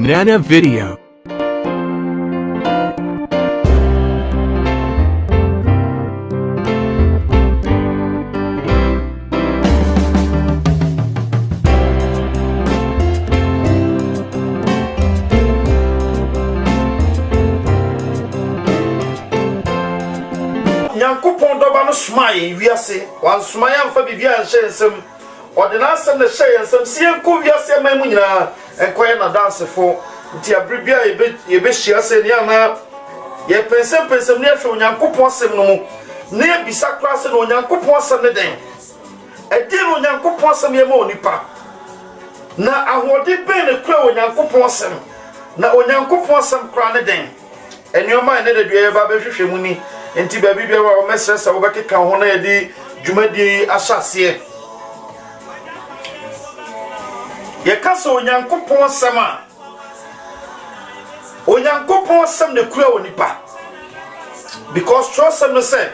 Nana Video. Yankopon doba no smile wiase wan smile amfa bibia nhensem ordinance na hyensem sie nko wiase mamu nyina enkoye na dance fo nti abribia yebe hia se ne ana ye pensem ne hwe Yankopon sem no mu ne bisa klase no Yankopon sem ne den edi no Yankopon sem ye ma onipa na ahode ben ne kura Yankopon sem na Yankopon sem kura ne den enioma ne de dua ba be hwehwe mu ni enti ba bibia wa mesresa wo bekeka ho na yedi dwumadi asase ye kasa Onyankopon sama Onyankopon sam ne kura onipa because trust no say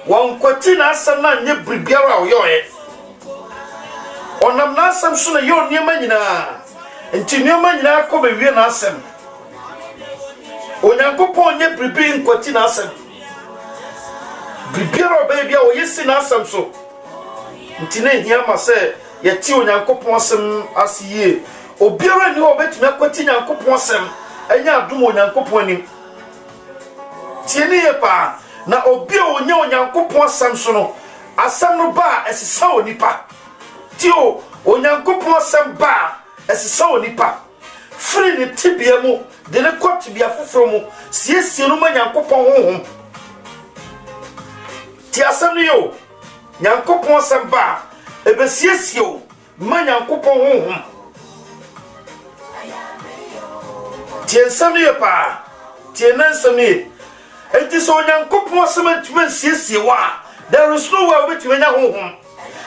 won kwati na asam na nye bribiara wo yoye onam na asam so na yo niema nyina enti niema nyina ko be wie na asam Onyankopon nye bribi nkwati na asam bribiara baby o yesi na asam so nti na hia ma se ye ti Onyankopon asam asiye obiara ni obetumi akwati Nyankopon asam enya adom Onyankopon anim tieni ye pa na obi onya Onyankopon asam so no asam no ba esisa onipa ti o Onyankopon asam ba esisa onipa free ni tibia mu de ne kotibia foforo mu siesie no ma Nyankopon honhom ti asam ni yo Nyankopon asam ba ebesiesie o ma Nyankopon honhom ti ensam ni pa ti ensam ni enti so Nyankopon asam ntuma siesie wa there is no way between nya honhom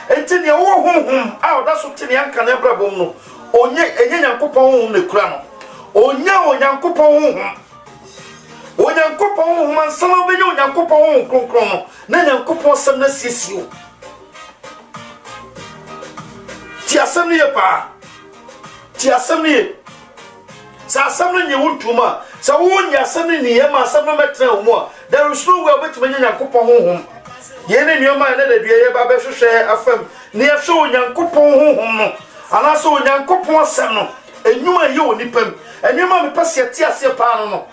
enti ne wo honhom a oda so ti ne anka na brabom no enye Nyankopon honhom ne kura no Onyankopon honhom Onyankopon honhom ansama be Onyankopon honhom kronkron no na Nyankopon asam na siesie o ti asam ni pa ti asam ni sa asam no nye wontuma sa wonya asam ni yema asam no metra wo mu there is no way between Nyankopon honhom ye ne nyoma na da bia ye ba be hwehwe afam ne ye hwe Onyankopon honhom no ana so Onyankopon asam no enyuma ye onipam enyuma me pase ti ase pa no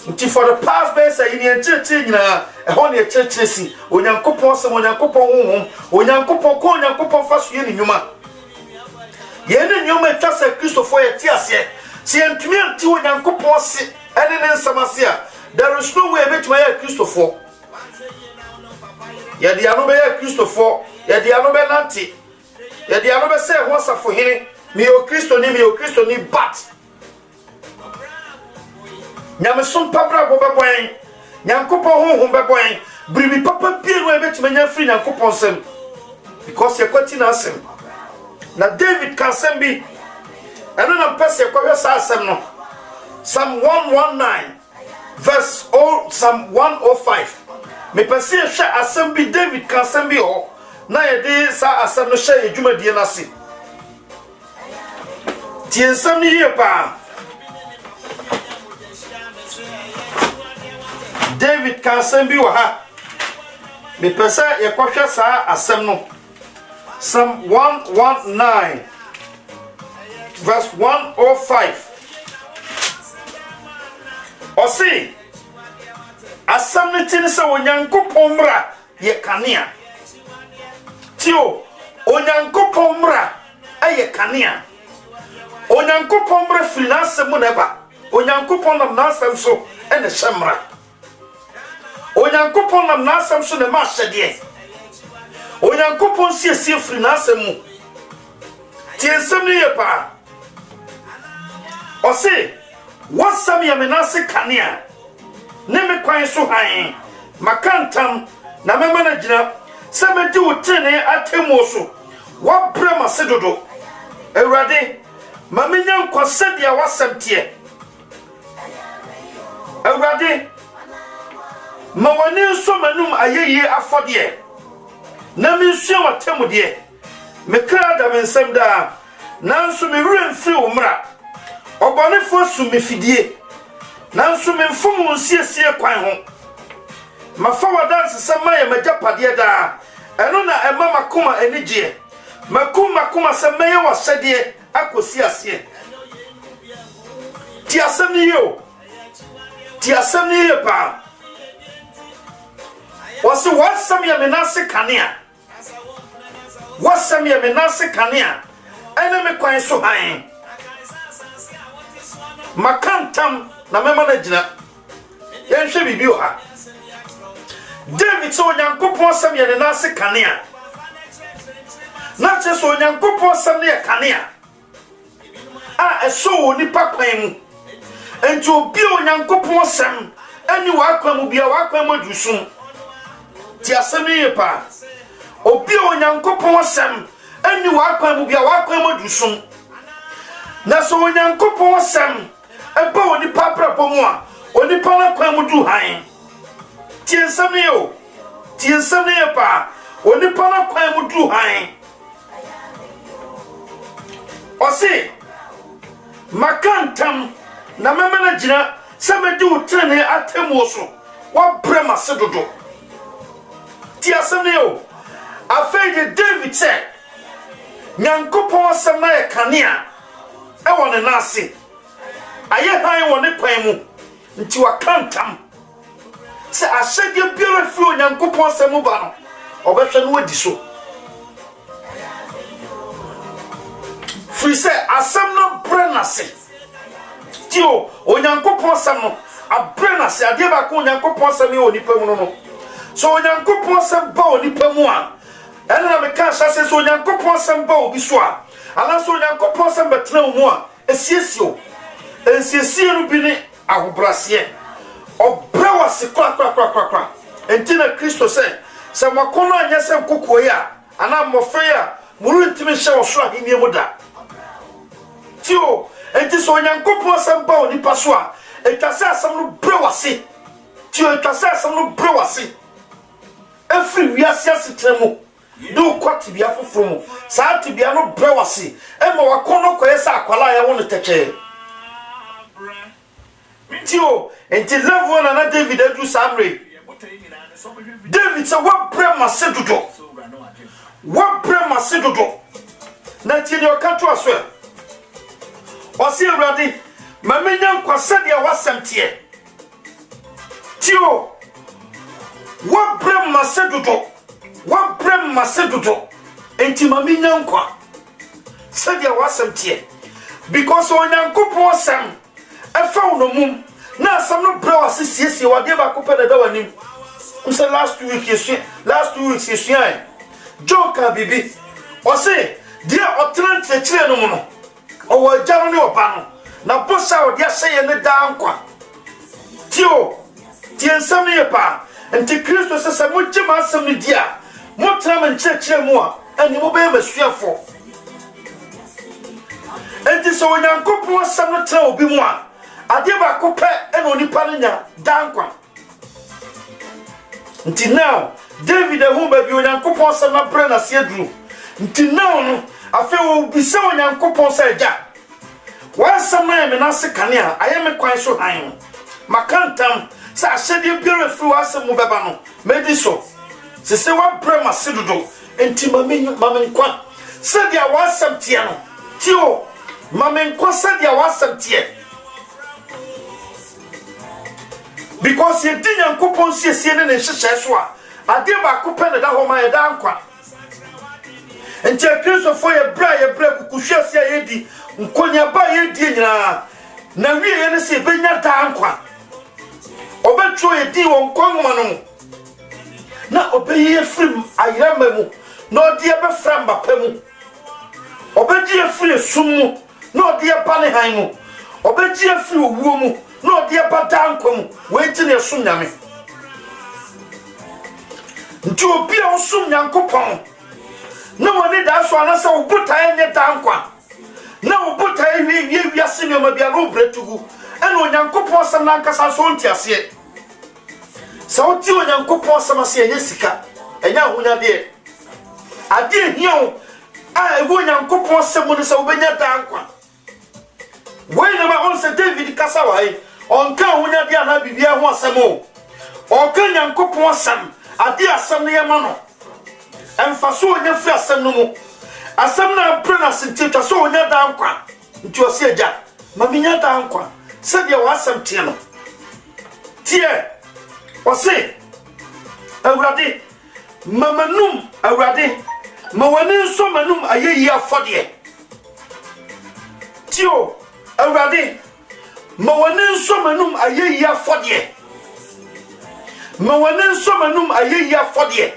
nti for the past base in enchete nyina ho ne echete si Onyankopon asam Onyankopon honhom Onyankopon ko Onyankopon faso ye ne nyuma ye ne nyoma etase Kristofo ye ti ase si entumi anti Onyankopon ase ene ne nsamase a there is no way between ye Kristofo ye dia no be ye Kristofo ye dia no be nanti ye dia no be se ho safo hene mi o Kristo ni but nyame som pabra bo beboen Nyankopon honhom beboen bribi papa piero ebetime nya free Nyankopon sem because ye kwati na asem na David kan sem bi eno na pese kwahwe sa asem no Psalm 119 verse Psalm 105 me pese hwe asem bi David kan sem bi ho na ye de sa asem no hwe edwumadie na se ti ensam ni ye pa David kan sem bi wa ha me pese ye kwahwe sa asem no Psalm 119 verse 105 osi asam ne tin se Onyankopon mra ye kanea tio Onyankopon mra aye kanea Onyankopon mra finance mu neba Onyankopon nam nasam so ene hemra Onyankopon nam nasam so ne ma hyede Onyankopon siesie finance mu tiensam ne ye pa osi wasam ya menase kanea ne me kwan so han makantam na me managina se me di wotene atemu so wa brema sedodo ewrade ma menya nkwase dia wasam tie ewrade ma woni so manum ayeye afode na me nsuo watemu de me kra da me nsem da nanso me wura mfiri wo mra Obonefo su mefidie nanso memfom nsiesie kwan ho mafa wadanse sama ya majapade da eno na ema makoma enigye makoma sama ye wasede akosi ase ti asem ni yo pa wasi wasam ya menase kanea ene me kwan so han makantam na mema na gina yenhwe bibio ha David so Nyankopon sam ye na se kanea na che so Nyankopon sam ne kanea a eso nipa kwan mu enti obi Nyankopon sam ani wa kwan mu bia wa kwan mu dusum ti asem ye pa obi Nyankopon sam ani wa kwan mu bia wa kwan mu dusum na so Nyankopon sam eba oni papra bomu a oni pana kwan mu du han tiensam ne pa oni pana kwan mu du han osi makantam na memena gina samedi utrene atemu so wa brema sedodo tiensam ne afeje David said Nyankopon sam na ye kanea e wona na ase aye han woni kwan mu nti wakantam se asege biara fi Onyankopon sam ba no obehwe no wadi so free se asam no brenase tio Onyankopon sam no abrenase ade ba ko Onyankopon sam e onipa mu no so Onyankopon sam ba onipa mu a ene na me ka sase so Onyankopon sam ba obi so a ala so Onyankopon sam betena mu a esiesio ensiesie no bi ne ahobrase obrewa se kwa entina Kristo se makono anya se kokoe a ana mofre a muru ntimi hye wo so ahenie mu da tio enti so Onyankopon sam ba oni paso a etase asam no brewa se tio etase asam no brewa se efri wiase asetremu do kwati bia foforo mu saa tibia no brewa se ema wakono koye sa akwala ya wono teche tio enti level na David adu samre David say what brema sedodo na ti ni okato aso o se Awurade mamenya nkwasa de wasamtie tio what brema sedodo enti mamenya nkwa sede wasamtie because Onyankopon sam efa unomum na asam no bra wasiesie wade ba ko pede da wanim say last 2 weeks yesu joka bibi o say dia otrante kire no mu no o wajaro ne oba no na bosa o dia sey ne da nkwa tio tiensam ne pa enti Kristo se mo gima asam ne dia mo trama nchekire mu a ani mo be masuafo enti so Onyankopon asam no tra obi mu a ade ba ko pe eno onipa nya dankwa nti now David ehun ba bi Onyankopon asam na bre na se aduru nti now no afi wo bi se Onyankopon sa eja wa asam na me na se kanea aye me kwan so han makantam sa ahede biara fi wa asam mu beba no medi so se wa bre ma se dodo nti mamenkwa se dia wa asam tie no tio mamenkwa se dia wa asam tie because ye din Nyankopon siesie ne nhyehyɛ so a ade ba ko pɛ ne da ho ma ye da nkwa enti Kristo fo ye bra kukuhwɛse a yedi nkonya ba yedi nyina na wie ye ne se benya da nkwa obetwo ye di won konwa no na obeye frim ayama mu na ode ye befra mbapa mu obeji ye firi sum mu na ode ye ba ne han mu obeji ye firi owuo mu no dia badankom wetin ne sum nyame nti obi a sum Nyankopon na woni da so ana se obutai nye dankwa na obutai wi wiase ne ma bia no bretugu ena Onyankopon sam na nkasa so ntiase sa oti Onyankopon sam ase enye sika enya ahonya de ade hiao a ewo Onyankopon sam no se obenya dankwa When on se David Kasawai, on can win a diana bibia one samo. On can yanko sam, a dear some near mano. And for so in your first some no. As some now pronounced in Tita so near down qua. Into a seja, Mamina down qua. Said you was some tiano. Tier, or say, Already, Mamanum, already, Mawanin so manum a year for the Tio, already, Mawanin so manum a year for the Mawanin so manum a year for the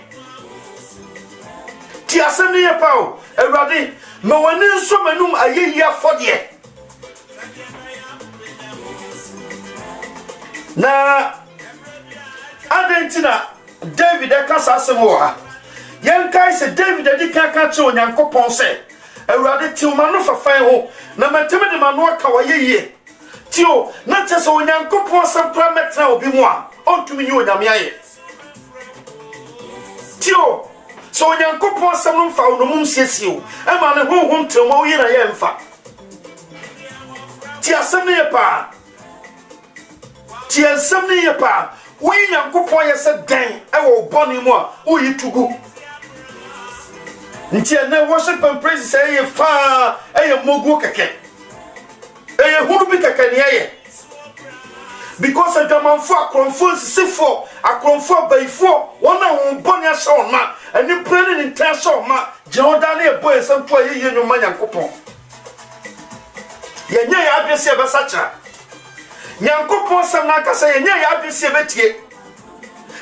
Tiasania Pau, already, Mawanin so manum a year for the Na Adentina. David Ekasa Samoa. Young guy said David Edikacho and Yanko Ponce. A rather till Manu for fire, no matter the Manoa Kawaye. Tio, not just on Yanko Ponce and Prametra will be more. On to me, you and Amia. Tio, so Yanko Ponce and found the moon says you. I'm on a home to Moira Yemfa. Tia Samia, Tia Samia. We young couple said, dang, I will bonny more. Who you to go? Until now, worship and praise say a far, a mogukake. A hubika because a German for confirms C4, a confirm by 4, one on bonny show ma, and you planning in Tashaw ma, Jordan boy, some 20 years of money and coupon. Yea, I be say Basacha. Nyankopon sam na kasa ye nya ya adwese betie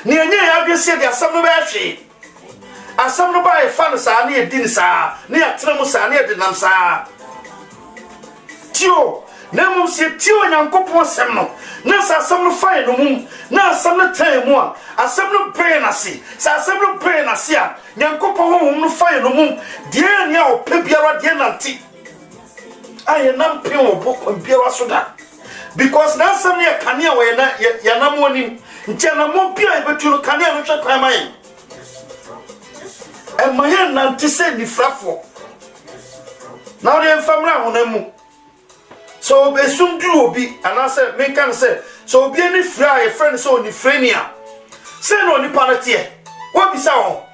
ne nya ya adwese de asam no ba hwe asam no ba e fa no sa ne edin sa ne atrem sa ne edinam sa tio na mum se tio Nyankopon sam no na sa asam no fa no mum na asam no tan mu a asam no brain na se sa asam no brain na se a Nyankopon ho no fa no mum de ne a opa biara de nanti aye nam pe oboko biara so da. Because now some near Kanya way Yanamoni, Janamo Pia, but you Kanya, which I cry mine. And my hand not to send the fraffle. Now they have family on them. So they soon do be, and I said, make can say, so be any fry, a friend so on the Frenia. Send on the Panatia. What be so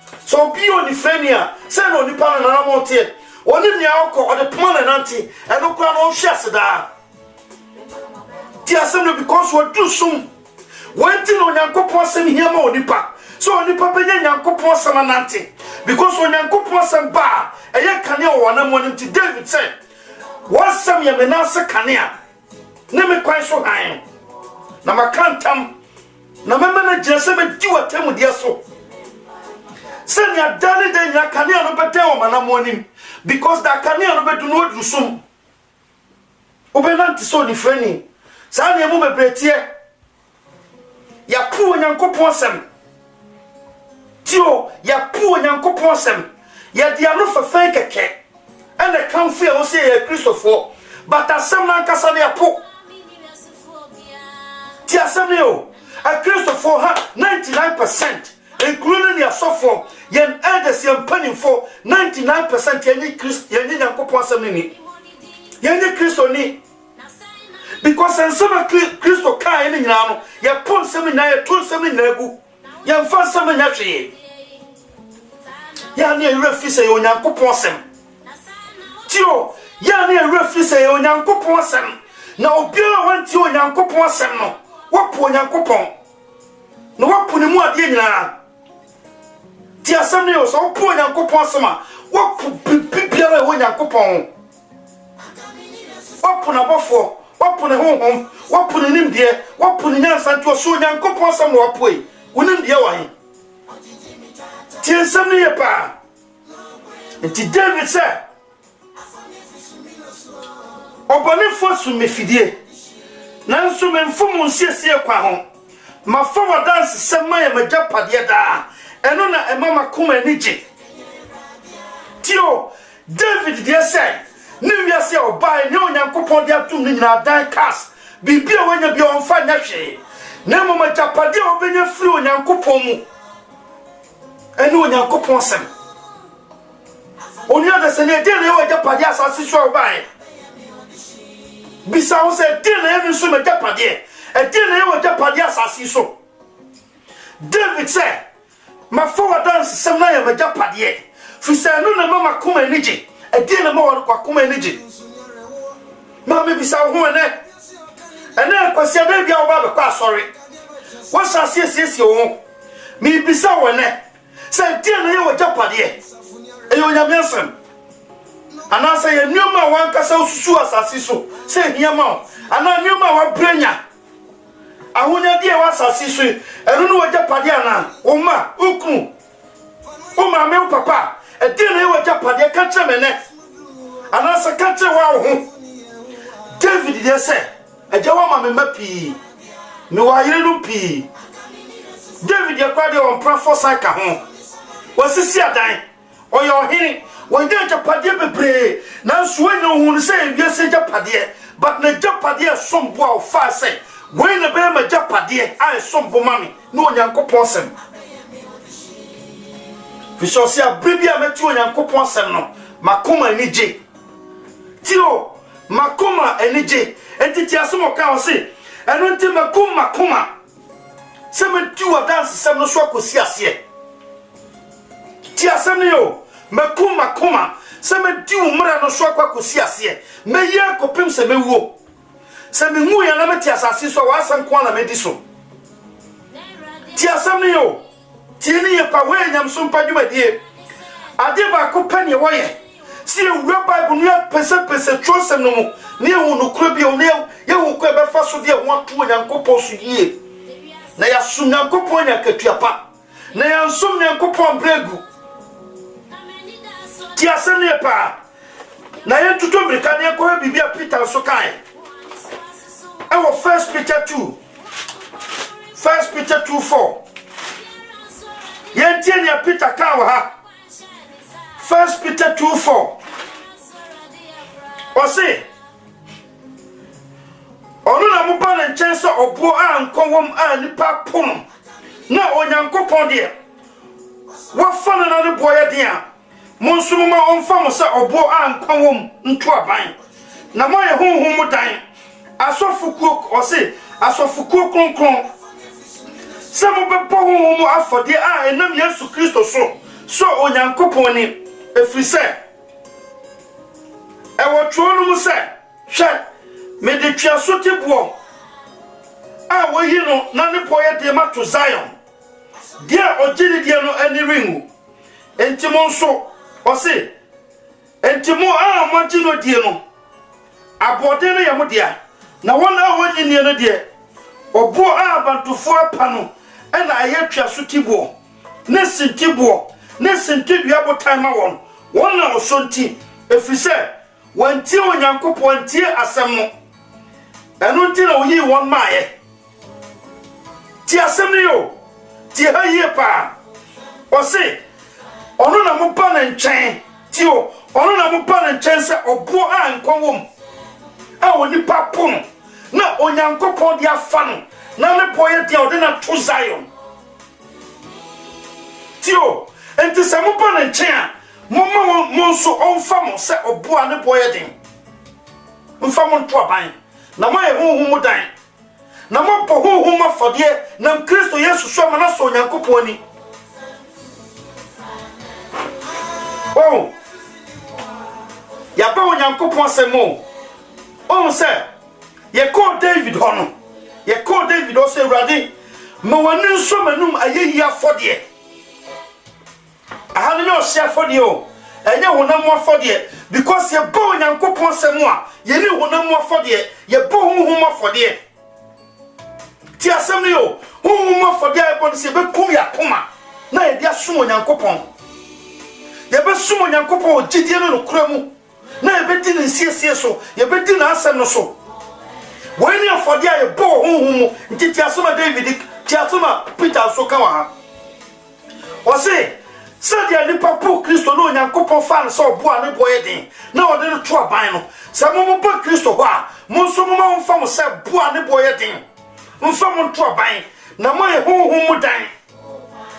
be on the Frenia, send on the Pananamonte, or in the alcohol or the Panananti, and no crown of Shasada. Assembly because we do soon. When till on Yankopon send him on nipa. So on nipa penny Yankopon samanante. Because when Yankopon some bar, a young canoe one morning to David said, what's some Yamanasa canoe? Name quite so high. Nama can't come. Namama just seven do a time with your soul. Send your daddy then your canoe no better man morning. Because that canoe no better no do soon. Obenanti so the friendly. Sani emu bepretie ya pu Nyankopon sem tio ya pu Nyankopon sem ya dia no fefen keke and the kan fe o say ya Christopher but asem na nkasa na pu ti asem ne o a Christopher ha 99% including your software yen elders yen penny for 99% yen Nyankopon sem ni yen Christo ni. Because and some Christo car in now, you put some in there, told some in there, you found some in that tree. Yan near refuse on Yanko Possum. Tio, Yan near refuse on Yanko Possum. Now, Bill went to Yanko Possum. What poor Yanko Pon? No, what put him more dinner? Tia some news, all poor Yanko Possum. What put Bill on Yanko Pon? What put a buffalo? What put a home? What put in him there? What put in answer to a so young couple some more way? Wouldn't be away. Till some near pa. And to David said, Obani force me fidie. Nanso me mfumu nsiesie kwa ho. Ma forward dance sema ya majapa de da. Eno na emama kuma enije. Tio David dey say Nimia say obai ne Onyankopon de atum ni nyina dan cast bibia wanya bia onfa nya hwe na mo majapade obenya firi Onyankopon mu ene Onyankopon sem onia de se ne de le wajapade asase so obai bisa wo se de na emi so majapade e de na ye wajapade asasi so David said ma forward dance sem na ye majapade fi se no na mama kuma enije e de na ma wo kwa kuma enije ma me bisa wo ho ene kwasi ada bia wo ba be kwa sorry wo sasiesie wo mi bisa wo ne se de na ye wajapade e yo nyamesem ana say nyoma wan kasa osusu asasi so say hiama ana nyoma wa brenya ahonya die wa asasi so enu no wajapade ana o ma okun o ma me papa e die na wajapade ka chemene ana sa ka che wa ho David dey say ejawa ma me mapi me wa yire no pi David dey kwade on prophesy ka ho wasisi adan oyo hini wonde japade bebre na suwe no hu se wiase japade but na japade sombo a fa se we na be ma japade ai sombo mami no onyankopon sem fisosi abribi a meti onyankopon sem no makoma enije tio makoma enije entiti asomo ka o se eno nti makoma se meti wa dance sem no so akosi ase ti asem ne yo makoma se me di umra no so akwakosi ase me ye akopem se mewuo se me hu ya na meti asase so wa asanko na me di so ti asem ne yo ti ni ye pa we nyam so mpa dwumadie ade ba ko pane wo ye si ewura bible no pese trosem no mu ne hu no kura bi o ne ye hu ko e be fa so de ho ato onyankopon so yie na ya su nyankopon nya katuapa na ya nsum nyankopon bregu ti asene pa na ye tuto brika ne ko bibia Peter so kan e wo 1 Peter 2:4 ye tie ne Peter kan wa ha 1 Peter 2:4 o se onu na mo pa na nchen so obo a nkonwom a nipa pom na onyankopon de wo fa na ne boye de a monsumuma onfa mo se obo ankwom nto aban na mo ye honhom dan asofukuo o se asofukuo kronkron se mo be po honhom afode a enam Yesu Kristo so onyankopon ni efrise e wo twonu mu se hwe me de twasote bo a wo yi no na ne poye de ma to Zion dia ogiri dia no ani ringu entimo nso o se entimo a magino die no abode no yamo dia na wona woni ne no die obo a bantufo apa no e na ayetwa so tibo ne sintibo ne sintidua botan ma wona osonti efise wanti onyankopon tie asem no enu nti na oyi won maaye ti asem ne yo ti ha yie pa o se onu na mo pa na ntwen tio onu na mo pa na ntwen se obo a nkwom a oni papum na onyankopon dia fa no na me boye dia ode na to Zion tio enti se mo pa na ntwen a mo so onfa mo se obo a ne boye din mfa mo nto aban na mo ye honhom dan na mo po honhom afode na Kristo Yesu so ma na so onyankopon ni oh ya ba onyankopon semo oh say ye call David hono ye call David o say rade ma wani nso manum ayeyi afode aha no se afode o enye honam afode because ye ba onyankopon semo a ye ni honam afode ye ba honhom afode ti asem ni o honhom afode e bo se be kum ya koma na ye dia sum onyankopon ye be sum onyankopon gidie no kuramu na ye be di ne siesie so ye be di na asem no so when you afode ye bo honhom nti ti asem David ti asem Peter so kan wa o se sadia ni papu Kristo no onyankopon fa so bo a ne boye din na ode no to aban no se mo bo Kristo ho a mo so mo ma mfa mo se bo a ne boye din mfa mo to aban na mo ye honhom dan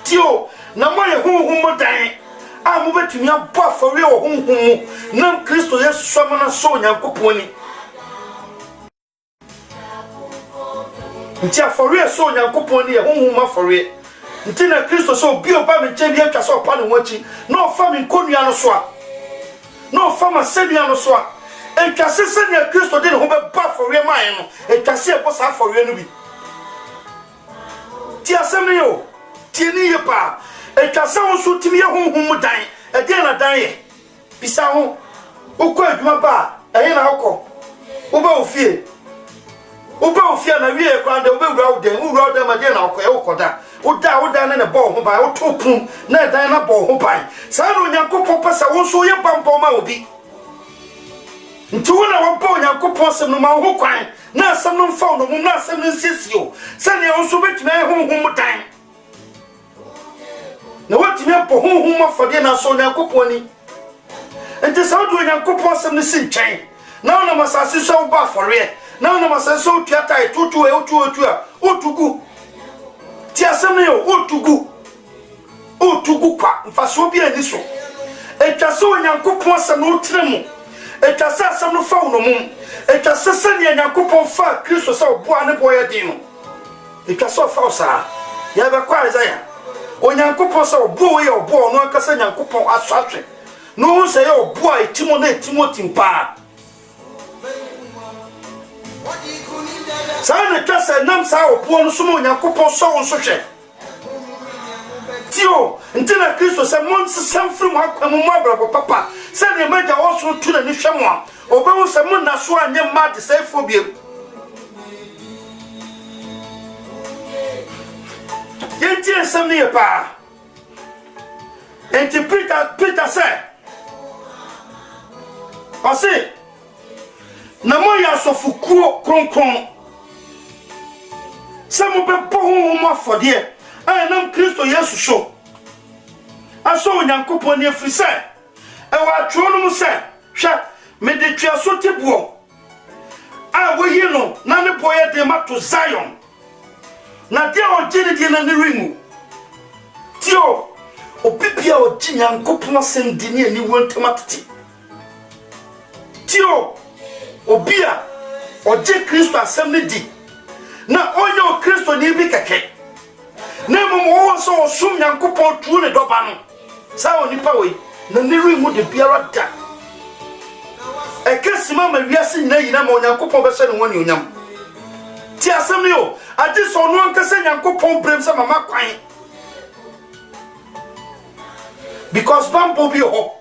tio na mo ye honhom dan a mo betumi abɔ afɔre wɔ honhom na Kristo Yesu so ma na so onyankopon ni nti afɔre so Nyankopɔn ne honhom afɔre nti na Kristo so bi oba me nche bi atwa so pa ne wachi na ofa me nkonua no so a na ofa ma sedua no so a etwa sese ne Kristo de ne ho be ba afɔre man no etwa se ebo sa afɔre no bi ti asem ne yo ti ni ye pa etwa se wo so timi ye honhom dan e de na dan ye bisa ho ukọ adwuma ba ehe na akọ wo ba ofie na wie kwa da wo be wura wo ma de na akọ e wo koda wo da na bo ho ba wo topum na dan na bo ho ba sa no Nyankopon pesa wo so ye bambo ma obi nti wo na wo ba Nyankopon sem no ma ho kwan na asem no mfa no mum na asem no nsesio sa ne wo so betuma e honhom dan na watime bo honhom afode na so Nyankopon ni enti sa do Nyankopon sem no si ntwen na ona masase so wo ba afore na ona masase so tuata etutu e otu a otugu ti asem no yo otugu kwa mfaso bi ani so etwa so Nyankopon sem no tremu etwa sa asem no fa wo no mum etwa se ne Nyankopon fa Kristo sa oboa ne boye din no etwa so fa osa ya be kwa Isaiah o Nyankopon sa oboa ye oboa no akasa Nyankopon aso atwe no say your boy Timothy pa sa na twase nam sa obo no so mo Nyankopon so won so hwe tio ntina Kristo se mon sesam firi mo akwamu mo abrabo papa se ne maja wo so tu na ni hwe mo a obewu se mon na so anye ma de se fobie yenti ensam ne pa enti Peter say ase na mo ya sofukuo kronkron se mo be pohun mo afode e nam Kristo Yesu so aso Nyankopon ne afiri se e wa tro no mo se hwa me de twa so tebuo a wo yi no na ne boye de mato Zion na de o gine de na ne ringu tio obibia o gi Nyankopon asem di ne ani wontamatete tio obia oje Kristo asem ne di na onye o Kristo ni bi keke na mo wo so osum Nyankopon tu ne doba no sa onipa we na ne ringu de biara da ekesima ma wiase nyina ma Nyankopon be se ne woni onyam ti asem ne yo ade so no ankase Nyankopon brem se mama kwan because bambo bi ho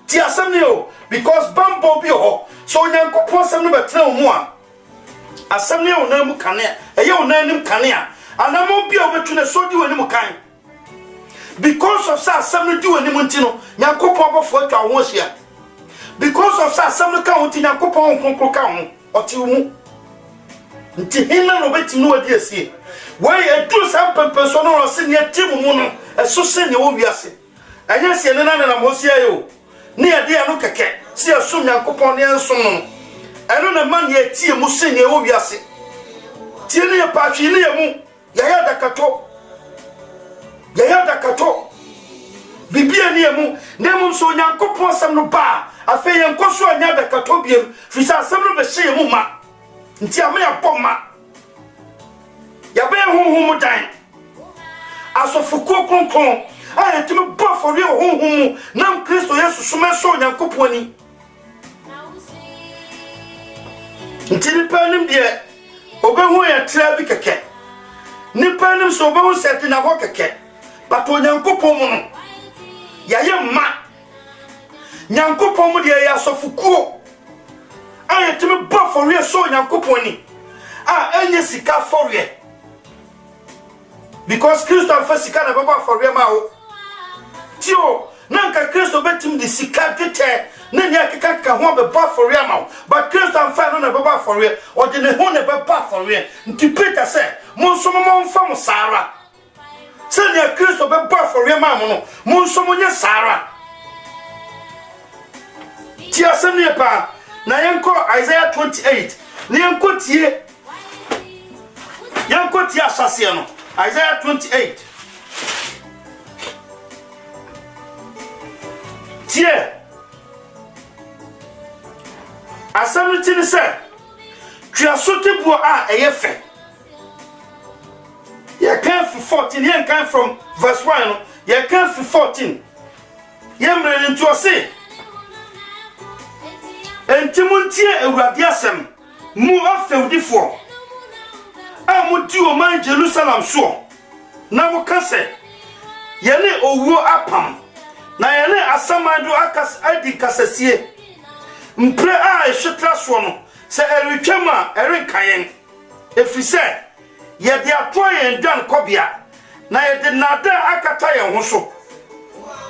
ti asem ne yo because bambo bi ho so Nyankopon asem no betra wo mu a asem ne yo na mu kane eye wo na nim kane a anamo bi obetu na so di woni mu kan because of sa asem no di woni mu ntino Nyankopon bofo atwa wo hia because of sa asem no ka wo ti Nyankopon konkro ka wo oti wo mu nti hinna no beti no wadi asie wey edu sa pempe so no se ne timu mu no eso se ne wo wiase anya se ne na mo sia yo ne ade ya no keke se eso Nyankopon ne enso no eno na man ye tie mu se ne wo wiase tie ne pa twi ne mu ya dakato bibia ne mu ne mu so Nyankopon sam no ba afa ye nkoso anya dakato biem fi sa sam no be hye mu ma nti ama ya bomma ya be honhom dan asofuko konkron aye timi ba for real honhom nam Kristo Yesu suma so Nyankopon ni nti ni panim de obehu ya tra bi keke ni panim so obehu seti na ho keke bato Nyankopon mu no ya ye ma Nyankopon mu de ya asofuko aye timi ba for real so Nyankopon ni enye sika for real because Kristo fa sika na baba for real ma ho tio nanka Kristo betim di sika tete na nya keka ho be ba for real ma but Kristo fa no na baba for real o de ne ho na baba for real nti Peter say mo nso mo mfa mo sara se nya Kristo be ba for real ma mo no mo nso mo nya sara ti asem ne pa na yenko Isaiah 28 na yenko tie asase no Isaiah 28 tie asem tini se twa sotebuo a eyefe 14 yen kan from verse 1 no ye kan fi 14 yemre nti o se entimuntie Awurade asem mu afewdifo amuti o man Jerusalem so na mo kase yene owuo apam na yene asamado akas adi kasasie mpre a ehwetra so no se eretwam a erenkayen efise yede atoyen dan kobia na yede nada akata yen ho so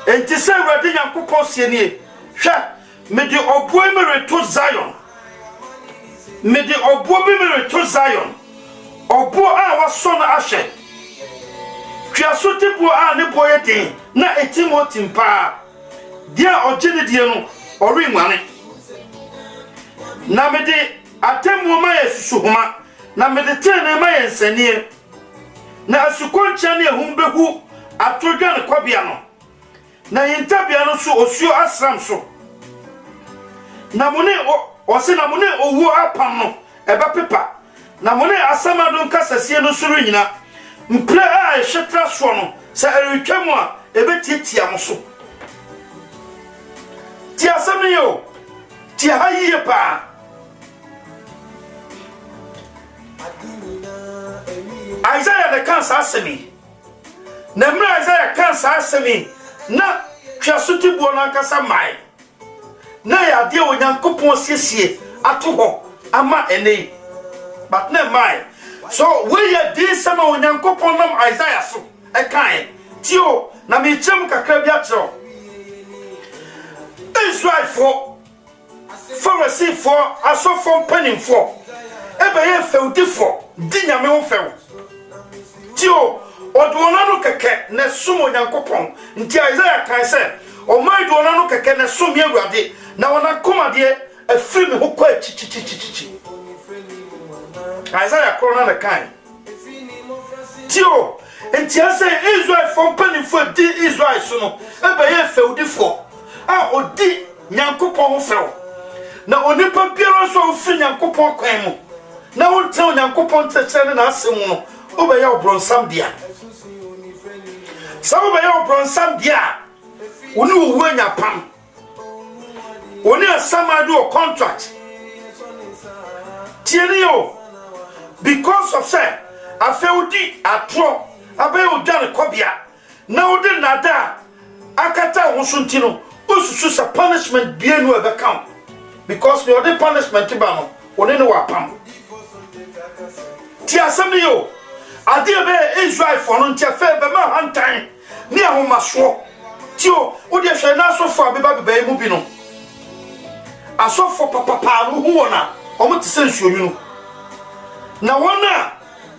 enti se Awurade Nyankopon sie nie hwa mede obo emereto Zion mede obo emereto Zion obo a waso na ahwe twiasotibo a ne boye den na etimotim pa dia ogene die no ori nwane na mede atemu ma yesusuhuma na mede tene ma yensanie na asukoncha ne ehumbehu atodwa ne kwabia no na yintabia no so osuo asram so na mone ose na mone owu apam no eba pepa na mone asamado nkasasie no suru nyina mpre a ehwetra so no sa eretwam a ebetietia mo so ti asam yo ti hayiye pa Isaiah the cancer asemi na mra Isaiah cancer asemi na twasotibuo no ankasa mai na ya de Onyankopon siesie ato ho ama ene but na mai so we ya de sama Onyankopon nam Isaiah so e kan tio na me chem kakra bi atro Israel for Pharisee for asofo panin for ebe ye fewdi for di nyame ho few tio odwona no keke na sum Onyankopon nti Isaiah kan se o mai dwona no keke na sum ye Awurade na wona komade afiri me ho kwa chichichichichi Isaiah korona na kan tio nti ase Israel for panin for di Israel so no ebe ye fewdi for a odi Nyankopon ho few na onipa biara so ofiri Nyankopon kwan mu na wonte Onyankopon techere na asem no obeya obronsam dia sa obeya obronsam dia woni owu anya pam woni asamado o contract tieni yo because of say afeudi atro abeya odan kobia na odi nada akata wonsunti no osusu sa punishment bienu ebe count because the other punishment ba no woni ne wapam ti asem yo ade be Israel for no ntia fe be ma hantan ni ahomaso tio wo de hwe na asofo abeba beba mu bi no asofo papa no hu wona o mo tse nsuomi na wona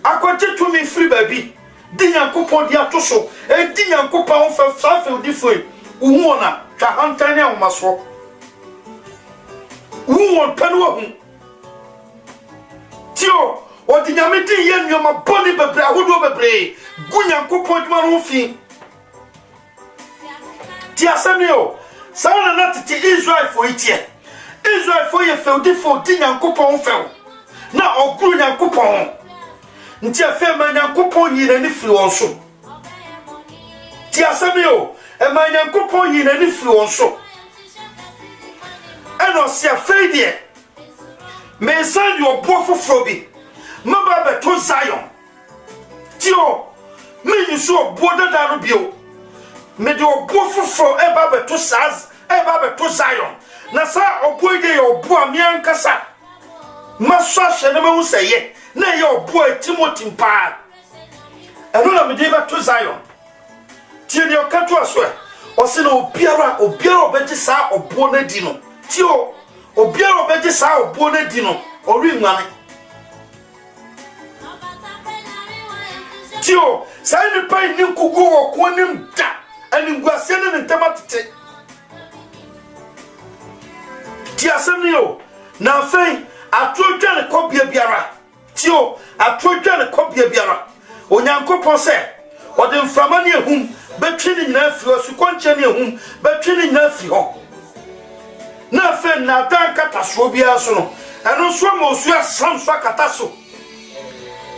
akwaje tumi free baby di Nyankopon di atoso e di Nyankopon fa fa di foi hu wona twa hantan ni ahomaso hu won panu hu tio o di nyame di ye nyoma boni bebre ahodo bebre gu Nyankopon dwuma no fi ti asemio sauna na tete Israel for itie Israel for ye fewdi for di Nyankopon few na oguru Nyankopon nti afa ma Nyankopon yina ni fi won so ti asemio e ma Nyankopon yina ni fi won so eno se afedie me send your bofofro bi maba beto Zion tio me yusu obo dada no bio me de obo foforo eba beto saz eba beto Zion na sa obo ide yo obo amiankasa maso ahye na mahu seye na ye obo Timothy pa eno na me de beto Zion tio de okato aso o se na obiara obedi sa obo na di no tio obiara obedi sa obo na di no ori nwane tio sai ni pai ni kugu wo konim da ani nguase ne ntamatete ti asem ni o na fei atrodwa ne kobia biara tio atrodwa ne kobia biara Onyankopon se ode mframa ne ehum betwe ne nyina fi osu konche ne ehum betwe ne nyina fi ho na fei na dan kataso bia so no eno so mo osu asam so kataso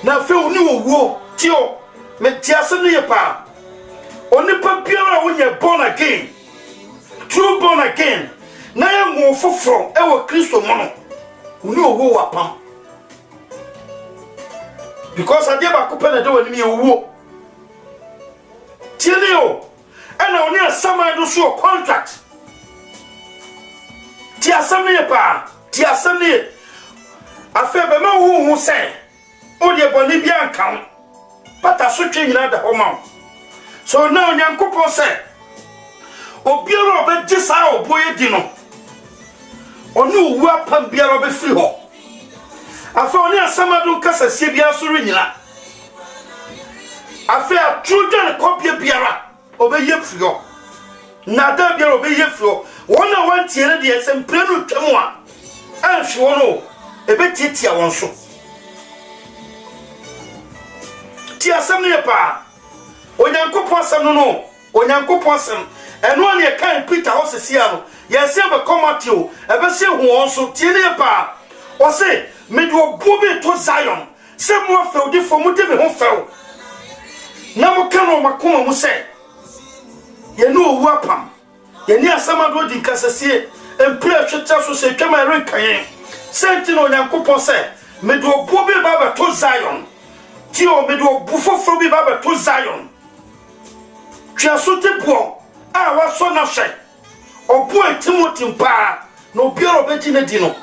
na fei oni wo tio me tiasem ne yepa onipa biara wonye born again true born again na ye ngo foforo e wo Kristo mo no uni owo wapam because ade ba ko pena de woni me owo tiene o ena oni asama do so contract tiasem ne yepa tiasem ne afa be ma hu se o de boni bia nkan pata so twe nyina da homa so na onyankopon se obiara obeje sa oboye di no onu wu apam biara obefiri ho afa oni asamadu kasasie bia so renyina afa children kopie biara obeye firi ho na da biara obeye firi ho wona wantie ne de sempre no twam a anhwe wono ebetitia won so ti asem ne pa onyankopon asem no onyankopon asem eno ne kan Peter ho sesia no yense be komatio ebe se hu won so ti ne pa o se me do bobe to Zion se mo afew de fo mo de me ho few na mo kan o makoma mu se ye no owu apam ye ni asamado di nkasasie empre tweta so se twema renkan senti no onyankopon se me do bobe baba to Zion ti o me do bufofo bi baba to Zion twaso te bo a waso na hwe obo Timothy mpa no biara obeti na di no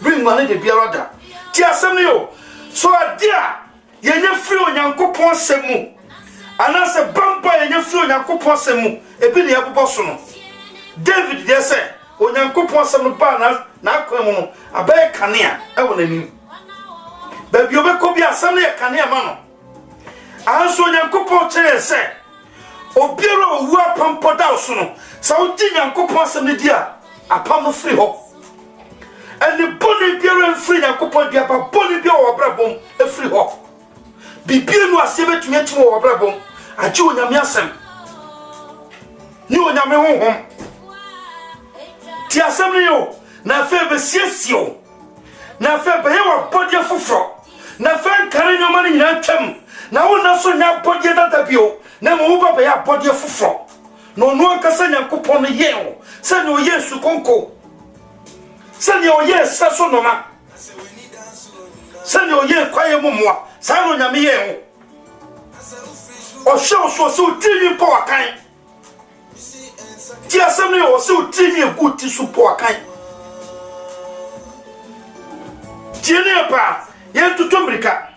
bring money de biara da ti asem ne yo so adia yenye free onyankopon semu ana se bamba yenye free onyankopon semu ebi ne yabobɔ so no David de se onyankopon semu ba na akwam no abaye kanea e wona nim ba bi obekɔ bi asem ne kanea ma no anso onyankopon kyerɛ se obiara owu apampo da so no sa odi nyankopon asem ne dia apam free ho ene boni biara free nyankopon dia ba boni bia wo brabom e free ho bibie no ase betumi atimo wo brabom aje onyame asem ni onyame honhom ti asem ne yo na fe be siesio na fe be ye wo bodi foforo na fe nkare nyoma ni nyina twam na wo na so nya bodi dada bio na mo ba be ya bodi foforo no no ankasa nyankopon ye wo se ne o Yesu konko se ne o ye saso no ma se ne o ye kwaye momwa sa no nyame ye wo o show so tini po akan ti asem ne o so tini eguti so po akan tini pa ye tutumbrika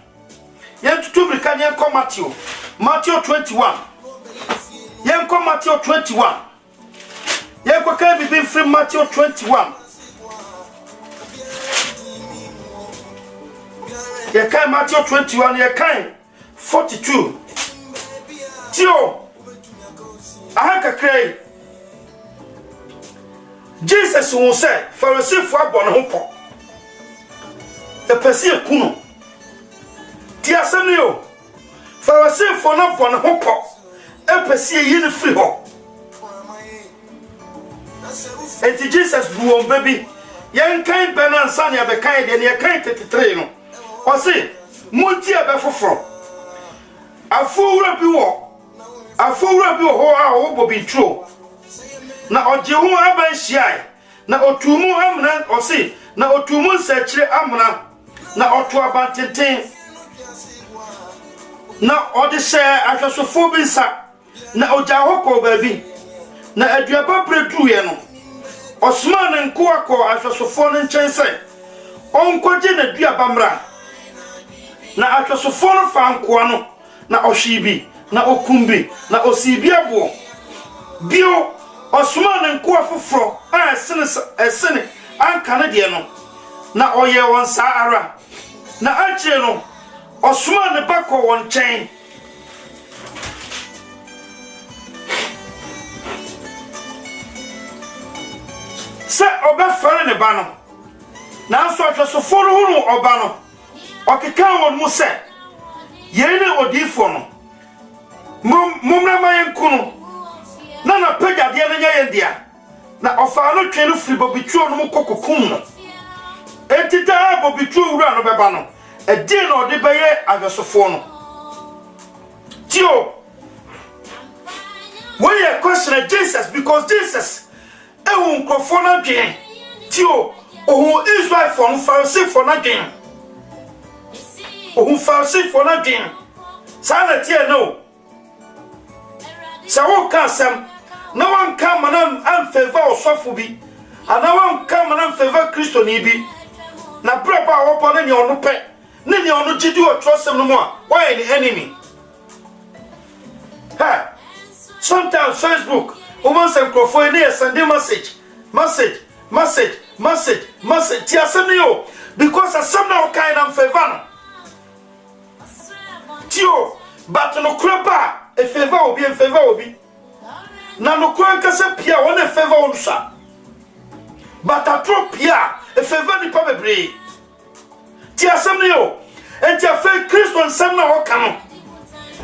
ne ko Matthew 21 ye ko Matthew 21 ye ko ka bi free Matthew 21 ye kan Matthew 21 ye kan 42 tio aha kakrai Jesus won say Pharisee fo abon ho po e pese ekuno ti asem ne yo Pharisee fo na bon ho po e pese yi ne free ho enti Jesus bu on baby yen kan benan san ya be kan de ne kan 33 no o se monti e be foforo afowura bi wo ho a wo bobi tro na oje ho aban hia na otumu amna o se na otumu nsakire amna na oto abantenten na ode se ahwesofo bi nsa na oja hokɔ baabi na aduaba bredu ye no osma ne nko akɔ ahwesofo ne nkyɛn sɛ onkoje na aduaba mra na ahwesofo no fa nkoa no na ohwibi na okumbi na osibi abo bio osma ne nko afoforo a esene anka ne de no na oye won sa ara na akyere no osma ne bakɔ won kyɛn se obefere ne ba no na so ahwesofo no hunu oba no okeka won mu se yene odifo no mumra mayen kunu na na pegade na nya yendia na ofa no twenu firi bobituo no kokokum no etita bobituo wura no beba no edi na ode beye ahwesofo no Tio, when you question Jesus, because Jesus, I won't go for nothing. Tio, oh, Israel for Pharisee for nothing. Oh, Pharisee for nothing. Sana tia no. Sa can some. No one come and favor or suffer be. And no one come and favor Christo ni be. Na braba open any on no pet. Nini on no jidu or trust them no more. Why the enemy? Ha! Sometimes Facebook, woman send for a Sunday message. Tia semio. Because a some now kind of favor. Tio, but no crapa, a favor will be in favor will be. Na no kwanka pia wona favor onsa. But a trop pia, a favor ni pa bebre. Ti asem yo, enti afa Kristo nsem na wo ka no.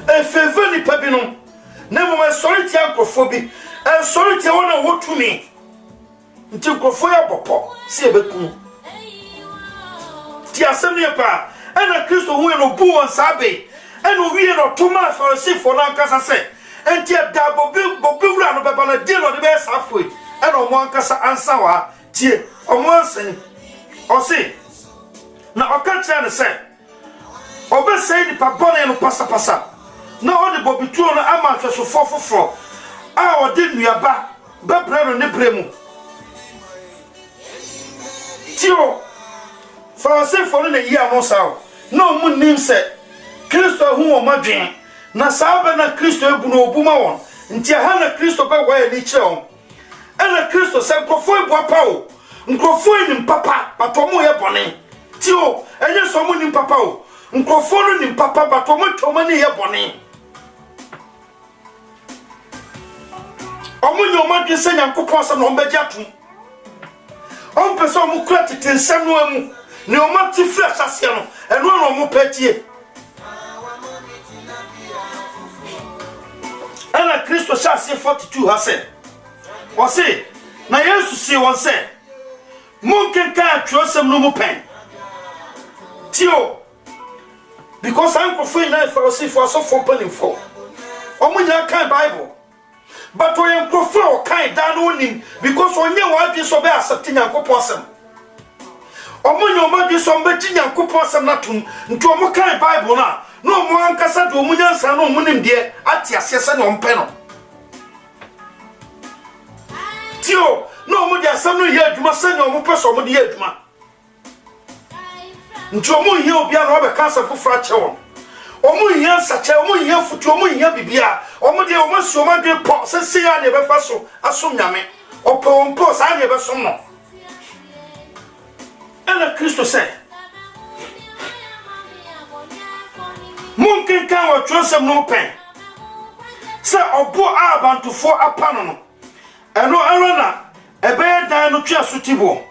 A favor ni pa bi no. Na mo me sorry ti ankofo bi. E sorry ti wona wo tumi. Nti nkofo ya popo, si ebeku. Ti asem ni pa, ana Kristo hu no bu won sabe. Eno wie no tuma Pharisee for na kasa se. Enti da bobi wura no beba na deal no de be safoi. Eno mo ankasa ansa wa tie. Omo ansen. O se na okacha ne se. Obe sei ni pabone no pasa. Na o de bobi tuo no ama hweso fofofo. A o de nuaba bebre no ne bremu. Tio Pharisee for no yi amosa. No mu nim se Kristo hu o madwen. Na saaba na Kristo ebu no obuma won. Nti ha na Kristo ba wa ni kire won. Ana Kristo se nkofo ebu apa o. Nkofo ni papa, batomo ye bone. Ti o, enye so mo ni papa o. Nkofo no ni papa batomo tomo ni ye bone. Omo nyo madwen se Nyankopon se no mbeja tu. On pese o mu kura tete nsam no amu. Ne o ma ti fresh ase no. Eno no mo patie. Ana Kristo shasi 42 hase. Wase na Yesu si wonse. Munken ka twosem no mu pen. Tio. Because I'm confident na Pharisee for so for pen for. Omunya kan Bible. But we am confident kan dan onim because onye wa bi so be accept Nyankopon sem. Omunya o ma bi so mbe ti Nyankopon sem na tum. Nti o mu kan Bible na no mo ankasa do omunya nsa no omunim de ati asese no mpe no. Tio, no mo dia sam no ye adwuma se no mo peso mo de ye adwuma. Nti o mo hie obi a no be kansa fofra che won. O mo hie nsa che, o mo hie futu, o mo hie bibia. O mo de o mo si o ma de po se se ya de be fa so asom nyame. O pe on po sa de be som no. Ana Kristo se Munkin kan wa twosem no pen. Se obo abantufo apano no. Eno arona ebe dan no twa sotibo.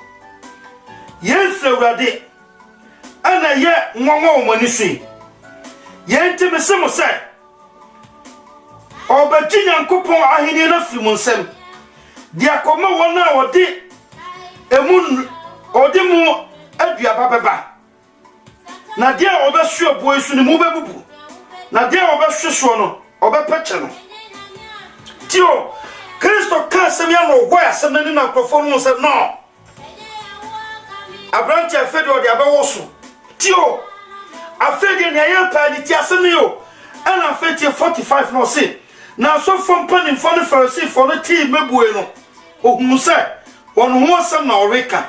Yesu awurade ana ye nwanwa o mani sui. Ye ntime se mo se obagi Nyankopon ahini na fi mo nsem. Dia koma wona ode emun ode mu aduaba beba. Na dia obesu aboesu ni mu bebubu. Na dia obesu so no obepeche no. Tio Kristo ka sem ya no gwa asem na ni na krofo no se no. Abranti afede ode abewoso. Tio afede ne ya pa ni ti asem yo. Ana afede 45 no se. Na so from panin for the Pharisee for the tea mebue no. Ohunu se wonu ho asem na oreka.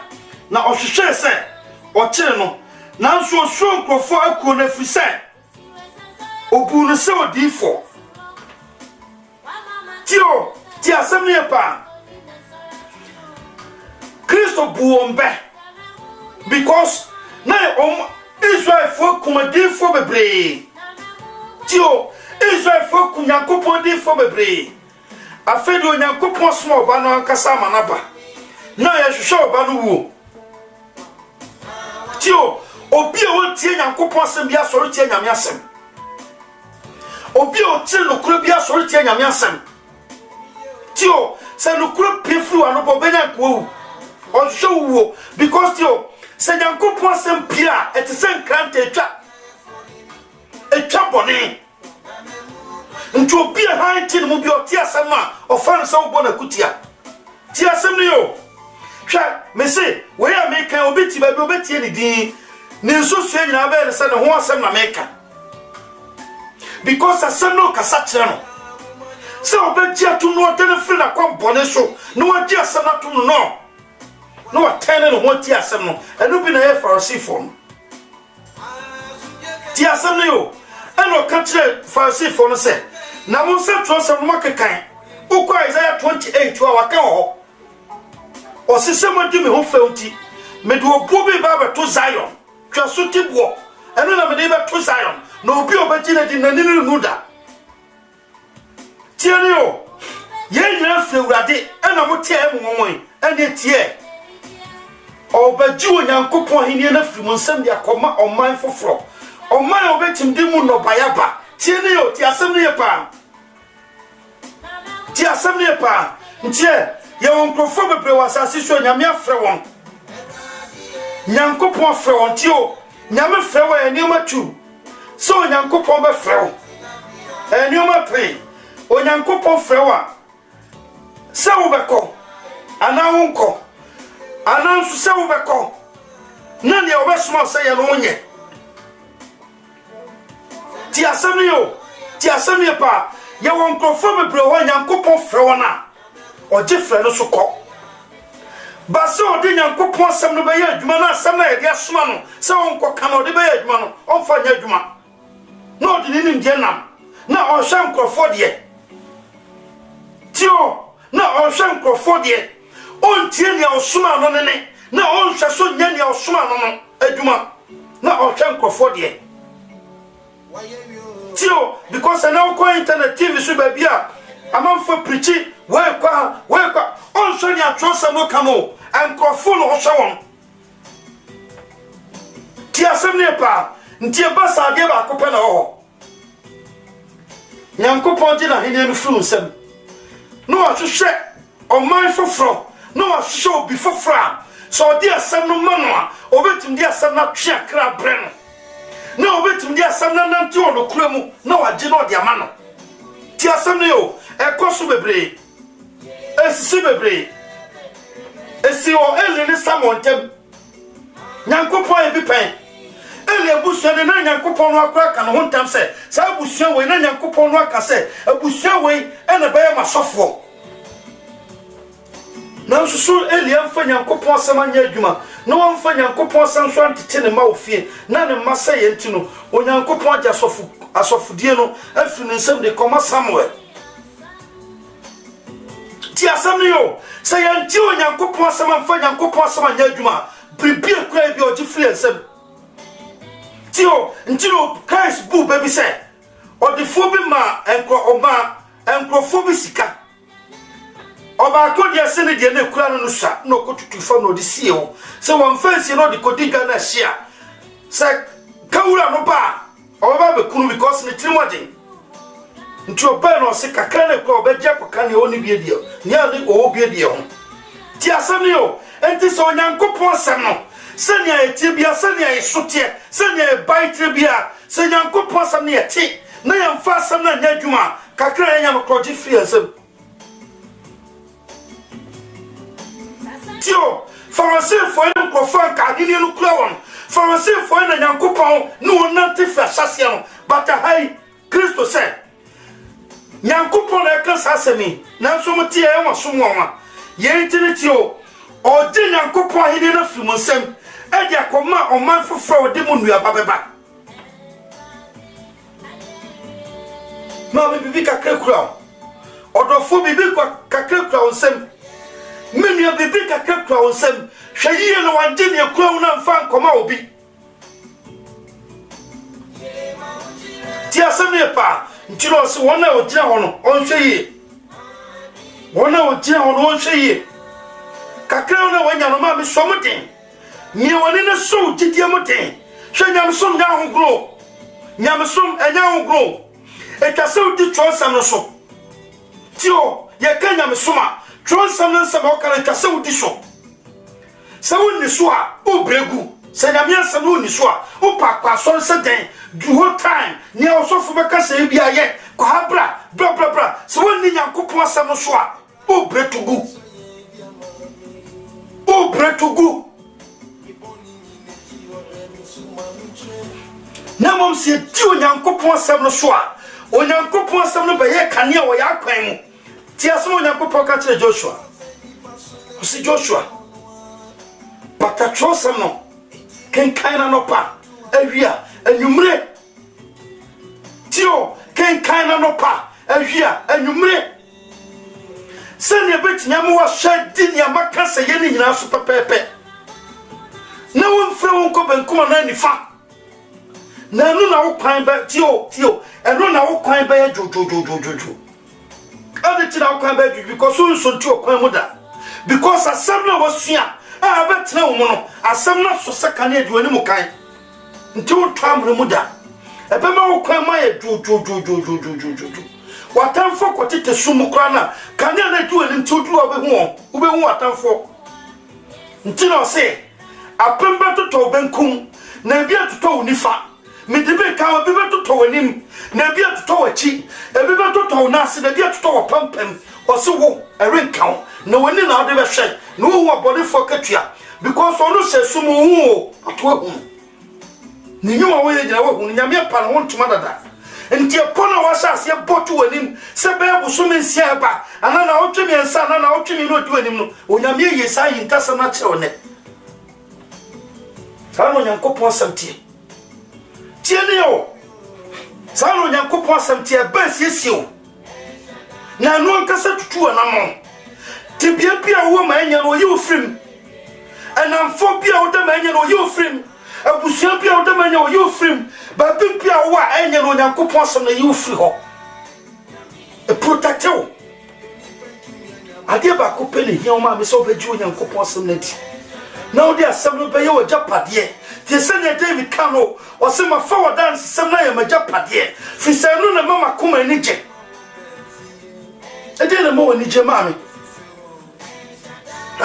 Na ohwehwe se o kire no. Nanso so nkrofo akuo na fise obu no se odifo. Tio ti asem ne pa Kristo buombe because na Israel for kumedifo bebre. Tio Israel for Nyankopon difo bebre. Afedi Nyankopon small ba no ankasa manaba na ya hwehwe oba no wo. Tio obi o tie Nyankopon asem bia soro tie nyame asem. Obi o tie nokuro bia soro tie nyame asem. Tio se nokuro pefru anobo benya ko o show because tio se Nyankopon asem bia etisen krante etwa bone. nti obi a han tin mu bi oti asem a ofan so wo na kutia ti asem no yo hwa me se we ya me kan obeti ba bi obeti ni din ni nso sua nyina ba ne se ne ho asem na me kan because asem no kasa kire no se obeti atu no de ne free na kwa bone so no wagi asem na atu no no atene no ho ti asem no enu bi na ye Pharisee form ti asem no yo eno ka kire Pharisee form no se na mo se tro asem no makekan ukwa Isaiah 28 wa waka ho o se se mo di me ho feunti me do obo bi ba to Zion twa so tibo eno na me de ba to Zion no obi obeti na di nanini nuda tie ni o ye nyina fewurade ena mo tie emu wonwon ene tie obaji onyankopon hini na firi mo nsam dia koma oman foforo oman obetim di mu no bayaba tie ni o tie asem ni pa tie asem ni pa ntie ye won krofo bebre wasase so nyame afre won nyankopon afre won tie o nyame frɛ won enioma tu so nyankopon be frɛ won enioma pre onyankopon frɛ wa se wo beko ana wonko ana nso se wo beko na ne obesoma se ye no onye ti asem yo ti asem ye pa ye won krofo bebre ho nyankopon frɛ wona oje frɛ no so kɔ ba se odi nyankopon asem no be ye adwuma na asem na ye dia soma no se wonko ka no de be ye adwuma no onfa nya adwuma na odi ni ndie nam na ohwe nkrofo de tio na ohwe nkrofo de ontie ne osoma no ne na onhwe so nya ne osoma no adwuma na ohwe nkrofo de tio because na ko internet TV so ba bia amanfo preachi we kwa onhwe ne atrosa no kamo nkrofo no hwe won ti asem ne pa ntie basa de ba ko pe na ho nyankopon di na hene no furu nsam no ahwehwe oman foforo no ahwehwe obi foforo so odi asem no mano a obetum di asem na twe akra bre no na obetum di asem na nante ono kura mu na wagye no di amano ti asem no yo ekoso bebre esisi bebre esi o elini samontem nyankopon e bi pen ele abusuan de na nyankopon no akora ka no hontam se sa abusuan we na nyankopon no aka se abusuan we ena baye masofo na nsusu ele amfa nyankopon asema nya adwuma na wamfa nyankopon sanso antete ne ma ofie na ne masa ye ntino onyankopon agya asofodie no afi ne nsam de koma Samuel ti asem yo se yanti onyankopon asema mfa nyankopon asema nya adwuma bibie kura bi oji free nsam tio ntino Christ bu baby say odifo bi ma enkrofo bi sika oba ko dia se ne dia na kura no sa no kotutu fa no de sie o se won fancy no de kodiga na hia se kawura no ba oba be kunu because ne trimodi ntio ba no se kakra ne ko obegya koka ne oni bi die ne ani o bi die ho ti asem ne o enti so nyankopon asem no senya etibia senya esotie senya baitibia senya nkopon asem ne eti na yamfa asem na nya adwuma kakra enya no kroji free asem tio Pharisee for en nkofan ka hini no kura won Pharisee for en nyankopon no wonante fa sase no but hai Kristo say nyankopon na ka sasemi na so mtie e wasom won ye ntiniti o odi nyankopon hini na fi monsem e dia koma oman foforo odi mu nua babeba ma bibi kakra kura odofo bibi kakra kura onsem menia bibi kakra kura onsem hweye no wande ne kura una mfa nkoma obi ti asem ne pa ntiro se wona ogina ho no onhweye wona ogina ho no onhweye kakra na wanya no ma me somuden ni woni ne so gidie muden hwe nyamsom nya ho gro nyamsom enya ho gro etase odi twonsam no so tio ye ka nyamsoma twonsam no nsam okara etase odi so se woni so a obregu se nyamiasam no ni so a opakwa so se den du whole time ni osofo beka se bia ye Kwabra, bra. So when ni Nyankopon asem no so a, o bretugu. O bretugu. Na mom se di Onyankopon asem no so a, Onyankopon asem no be ye kanea wo ya kwan mu. Ti asem Onyankopon ka kire Joshua. O si Joshua. Patatro asem no. Ken kaina no pa. Awia, anwumre. Tio, ken kaina no pa. Awia, anwumre. Sane betinya mo wa shadi ni amaka se ye ni nyina so pepepe. Na won fre won ko benkuma na nifa. Na enu na wo kwan ba tio enu na wo kwan ba ya jojo ade ti na wo kwan ba jojo because so nti okwan mu da because asem na wasua a betena wo no asem na so sekane ade wani mu kan nti wo twamre mu da ebe ma wo kwan ma ya jojo watamfo kwotete sumu kra na kane na ade wani nti odu obehu watamfo nti na se apemba to benkum na bia to nifa Midibe kawa bibe to wanim na bia to wachi e bibe to na ase na bia to pampam ose wo erenka na wani na ode be hwe na wo abode fo katua because ono se sumu hu ato hu ni nyuma wo ye gina wo hu nyame pa na wo ntuma dada nti epona wasa ase boto wanim se be buso mensia ba ana na otwemi ensa ana na otwemi no odi wanim no onyame ye sai nkasa na kire one sano Nyankopon samtie Tienio Sano Nyankopon asemtie bas yesio na no ankasa tutu anamo tibia bia wo ma enya no ye ofrim anamfo bia wo da ma enya no ye ofrim abusia bia wo da ma enya wo ye ofrim ba bia wo a enya no Nyankopon asem na ye ofri ho e protective ade ba ko pele hian ma me so beji wo Nyankopon asem na ti na odi asem no be ye wo japade Ti sene David Kano o se ma forward dance sem na ye majapade fi se no na mama kuma ni je e de na mo ni je mami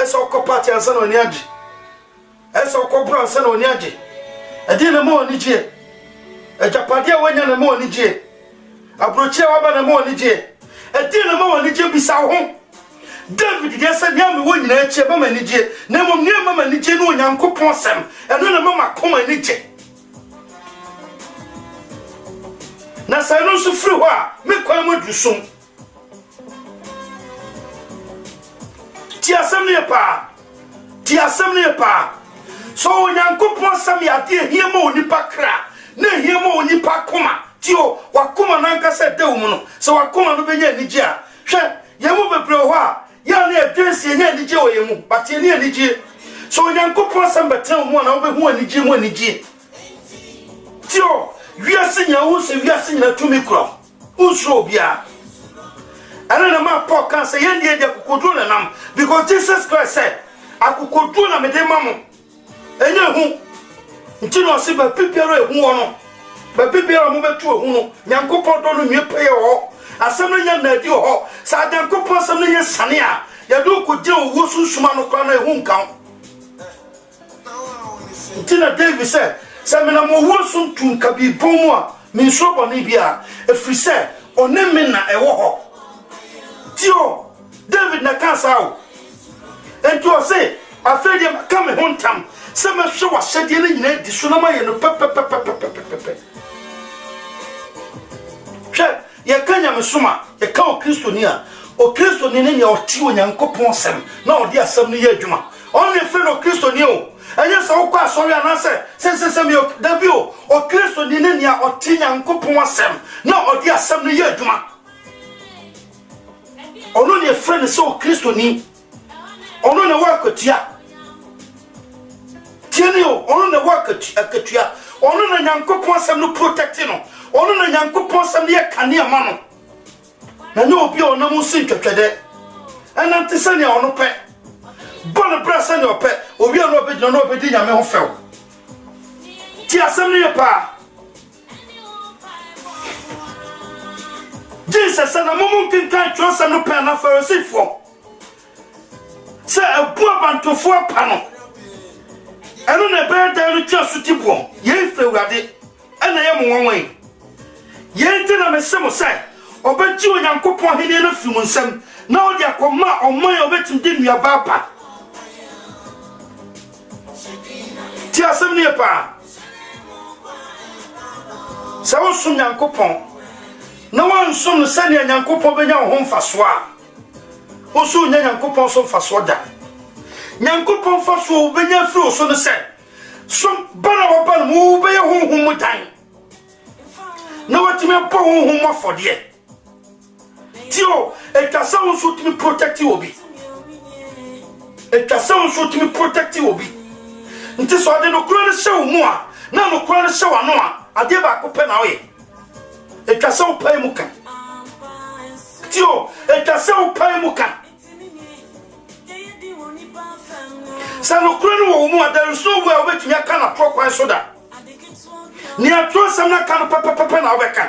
eso ko party ansa no ni age eso ko bro ansa no ni age e de na mo ni je e japade wanya na mo ni je abrochie wa ba na mo ni je e de na mo ni je bisa ho David dey say nyame wo nyina eche mama ni je na mom ni mama ni je no Nyankopon sem eno na mama koma ni je na say no so free ho a me kwan mo dusum ti asem ne pa so Nyankopon sem ya de hie ma onipa kra na hie ma onipa koma ti o wakoma na nka se de wo no so wakoma no benya ni je a hwe yemu bebre ho a ya na edwesi enya anije oyemu but eni anije so Nyankopon asem betan mu na obehu anije mu anije tio wiase nya wo se wiase nya tumi kro usro bia ana na ma Paul kan say yende de kokodro na nam because Jesus Christ said akokodro na mede mamu enya hu nti no se ba pipiaro ehu wono ba pipiaro mo betu ehu no Nyankopon do no nwepe ho asem no nya na di ho sa Nyankopon asem no nya sane a ya do ko je wo sunsuma no kwa na ehu nkan ntina David said se me na mo wo suntum ka bi bomu a me so bo ni bia efri se onemme na ewo ho tio David na kansa o ento se afedi ka me hontam se me hwe wa hyede ne nyina di so na ma ye no pepepepepepepepe ye kanya mesuma ye ka o Kristo ni a o Kristo ni ne o ti o Nyankopon sem na o di asem ni ye adwuma on ne fe no Kristo ni o anya sa wo kwa sori anase se me o dabi o Kristo ni ne o ti Nyankopon asem na o di asem ni ye adwuma ono ne fe ne so Kristo ni ono ne wa kwatua tieni o ono ne wa kwatua ono ne Nyankopon asem no protect no ono na Nyankopon asem ne kane ama no na ne obi o na mu sin twetwede ana ntese ne ono pe bon brasa ne ope obi o no obedi no obedi nyame ho few ti asem ne pa Jesus na mumu kinkan twosam no pe na Pharisee se abu abantofo apa no eno na be da no twa sutibo ye fewade ana ye mo wonwen ye nti na mesemo sai obeti onyankopon hene na fimu nsem na odi akoma oman obetim de nuaba apa ti asem ne pa sa wosum nyankopon na wansum no sane nyankopon benya ho mfaso a osu nyankopon so mfaso da nyankopon faso benya firi so no se som bana wobana mu be honhom mutan na watime po honhom afodie tio etasa wonso timi protect obi etasa wonso timi protect obi nti so ade no kura no hyew mu a na no kura no hyew ano a ade ba ko pe na we etasa wo pai mu kan tio etasa wo pai mu kan sano kura no wo mu a there is no way obetumi aka na pro kwan so da ni atro sam na kan papa na obekan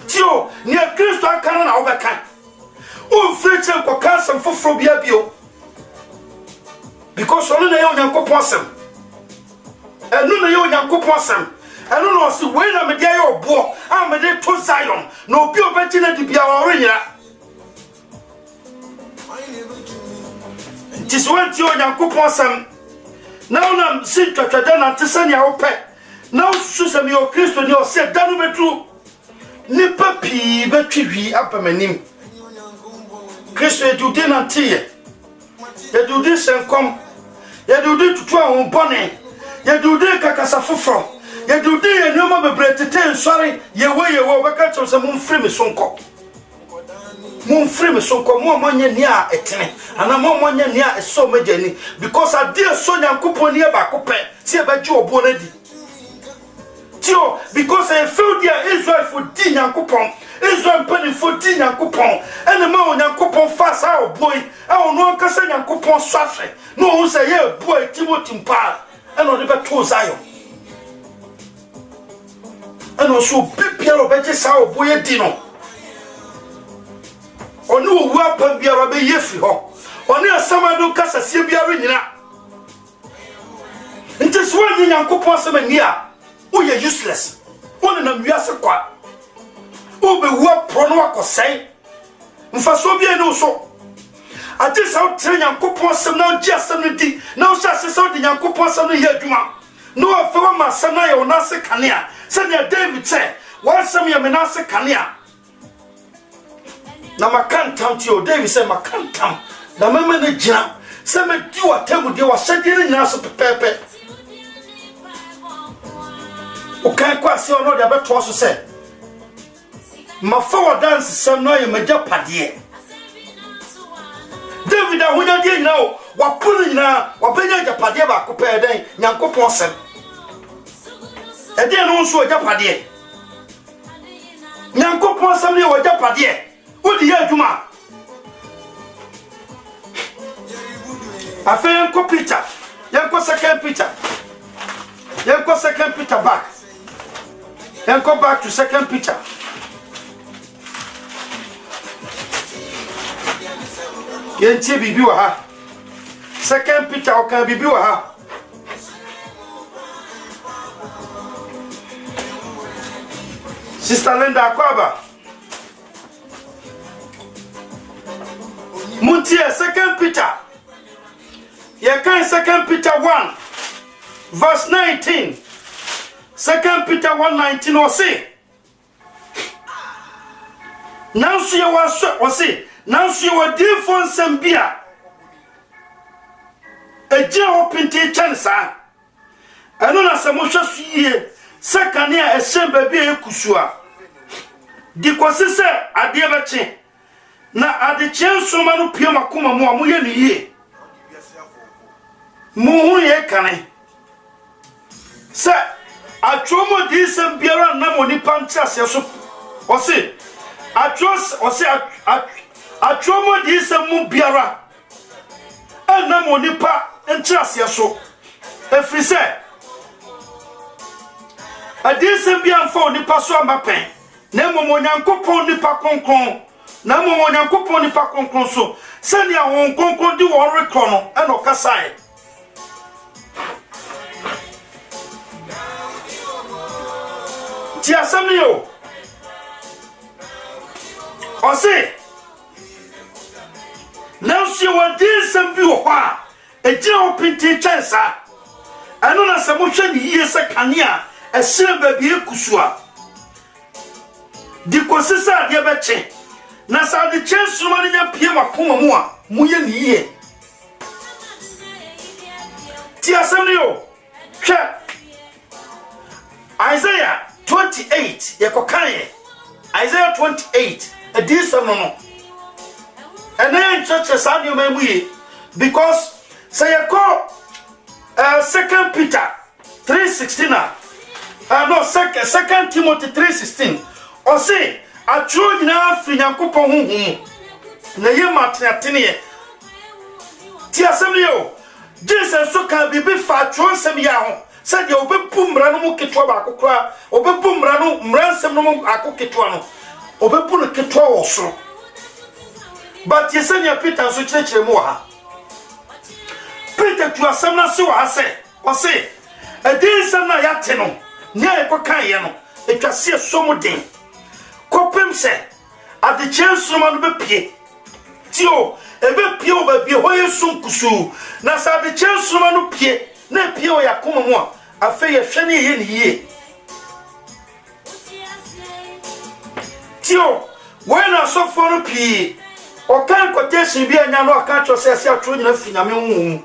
tio ni Kristo aka na obekan o freche ko kasam foforo bia bio because onu na ye onyankopon sam enu na ye onyankopon sam enu no si we na me dia ye obo a me de to Zion na obi obeti na di bia wa orenya tiswanti onyankopon sam na ona si twatwada na tesania wo pe na ususa mi o Kristo ni o se danu betru ni papi betwi apamanim Kristo edude na tie edude senkom edude tutu ahon bone edude kakasa foforo edude enoma bebretete nsori yewe baka chose mumfiri me sonko mo amanya ni a etene ana mo amanya ni a eso majani because ade so nyankopon ni e ba ko pe se e ba ji obo na di tio because I feel there Israel for di nyankopon Israel penny for di nyankopon ene ma nyankopon fast how boy e ono nkasa nyankopon swafre no hu say ye boy Timothy mpa ene ode be to Zion ene so bibia obeje sa boy di no onu owu apam bia ba be yefi ho oni asamado kasa sie bia re nyina nti so ani nyankopon asema ni a o ye useless wona na wiase kwa o be wo prono akosai mfaso bia no so ati sa o tre nyankopon asem na o gi asem no di na o sha se o di nyankopon asem no ye adwuma no afa wa masem na ye wona se kanea se ne David say wa asem ye me na se kanea na makantam ti o David say makantam na mama na gina se me di wa temu de wa hyede ni nyina so pepepe o kan kwa se ono de abeto so se ma forward dance sam no ye magya pade David ahonya de nyina o wa pulu nyina wa benya gya pade ba ko pe den nyankopon sem e de no so gya pade nyankopon sem ne wa gya pade odi ya adwuma afa yanko Peter yanko second Peter back yanko back to second Peter yenti bibi wa ha second Peter o kan bibi wa ha Sister Linda Akwaba Muntia second Peter. You can second Peter 1 verse 19. Second Peter 1:19 or say. Now see you was say. Now see you different sambia. A general pinty chance. I don't know some much ye. Second year a shame baby kusua. Di kwasise adiebachi. Na adechien soma no pia makoma mo amoye ne yie mo hu ye kane se atwomo di sem biara na mo ni pantia se so o se atwomo di sem mu biara na mo ni pa entia se so efri se adisem bia mfa ni pa so amapen na mo nyankopon ni pa konkon na mo nyankopon ni pa konkon so sani a won konkon di wo rekro no e no kasae ti asami yo ɔse nanso yɛwɔ dinsɛm bi wɔ hɔ a ɛgyina wo pintin kyɛn saa ɛno na sɛ mohwɛ ne yie sɛ kanea ɛhyerɛ baabi ekusu a di kɔsi sɛ adeɛ bɛkye na sɛ ade kyɛn soroma no nya pie makoma mu a moyɛ ne yie ti asɛm no yo hwɛ Isaiah 28 yɛkɔkaeɛ Isaiah 28 adiisɛm no ɛnɛ yɛnkyerɛkyerɛ saa nneɛma mu yie because sɛ yɛkɔ 2 Peter 3:16 no 2 Timothy 3:16 ɔse atwerɛ nyinaa firi Nyankopɔn honhom na yɛ ma atenateneɛ ti asɛm no yo Jesus so ka bibi fa atwerɛ nsɛm yɛ ho sɛdeɛ obɛbu mmara no mu ketewa baako koraa obɛbu mmara nsɛm no mu ako ketewa no obɛbu no ketewa wɔ soro but yɛsɛnea Peter nso kyerɛkyerɛ mu wɔ ha Peter tu asɛm no ase wɔ ha sɛ ɔse ɛdin nsɛm no a yɛate no nea yɛkɔkaeɛ no ɛtwa se ɛsɔ mu den kɔpem sɛ adekyerɛ nsoroma no bɛpie tio ɛbɛpie wɔ baabi hɔ yɛ som kusuu na sɛ adekyerɛ nsoroma no pie na pie wɔ yɛakoma mu a afei yɛhwɛ ne yɛ ne yie tio wɔn na asɔfoɔ no pii ɔkan quotation bi anya no aka kyerɛ sɛ ɛsɛ atwerɛ nyina fi nyame honhom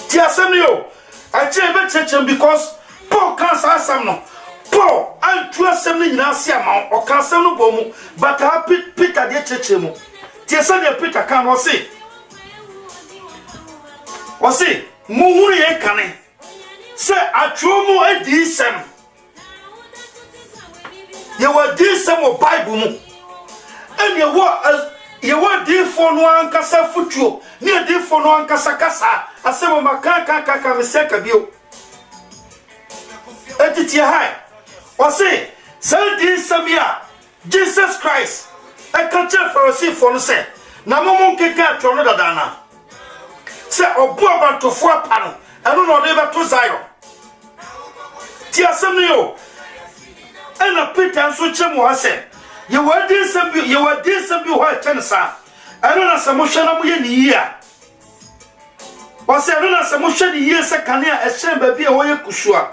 ti asɛm no yo akyerɛ bɛkyerɛkyerɛ because Paul kan saa asɛm no Paul antu asɛm no nyinaa se ama ɔka asɛm no bɔ mu but ha Peter deɛ kyerɛkyerɛ mu ti asɛm deɛ Peter kan no ɔse muhuru yɛ kane sɛ atwerɛ mu adi sɛm yɛwɔ adi sɛm wɔ Bible mu ɛne yɛwɔ diifoɔ no ankasa futuo ne diifoɔ no ankasa kasa asɛm ma ka me sɛ ka bio etitie hai ɔse sɛ di sɛm ya Jesus Christ ɛka kyerɛ Farisifoɔ no sɛ na momo nkeka atwerɛ no dadana sɛ ɔbu abantofoɔ apa no ɛno na ɔde bɛto Zion ti asɛm no yo ɛna Peter nso kyerɛ mu ha sɛ yɛwɔ di sɛm bi hɔ ɛkyɛ ne saa ɛno na sɛ mohwɛ na moyɛ ne yie a ɔsɛ ɛno na sɛ mohwɛ ne yie sɛ kanea ɛhyerɛn baabi a wɔyɛ kusu a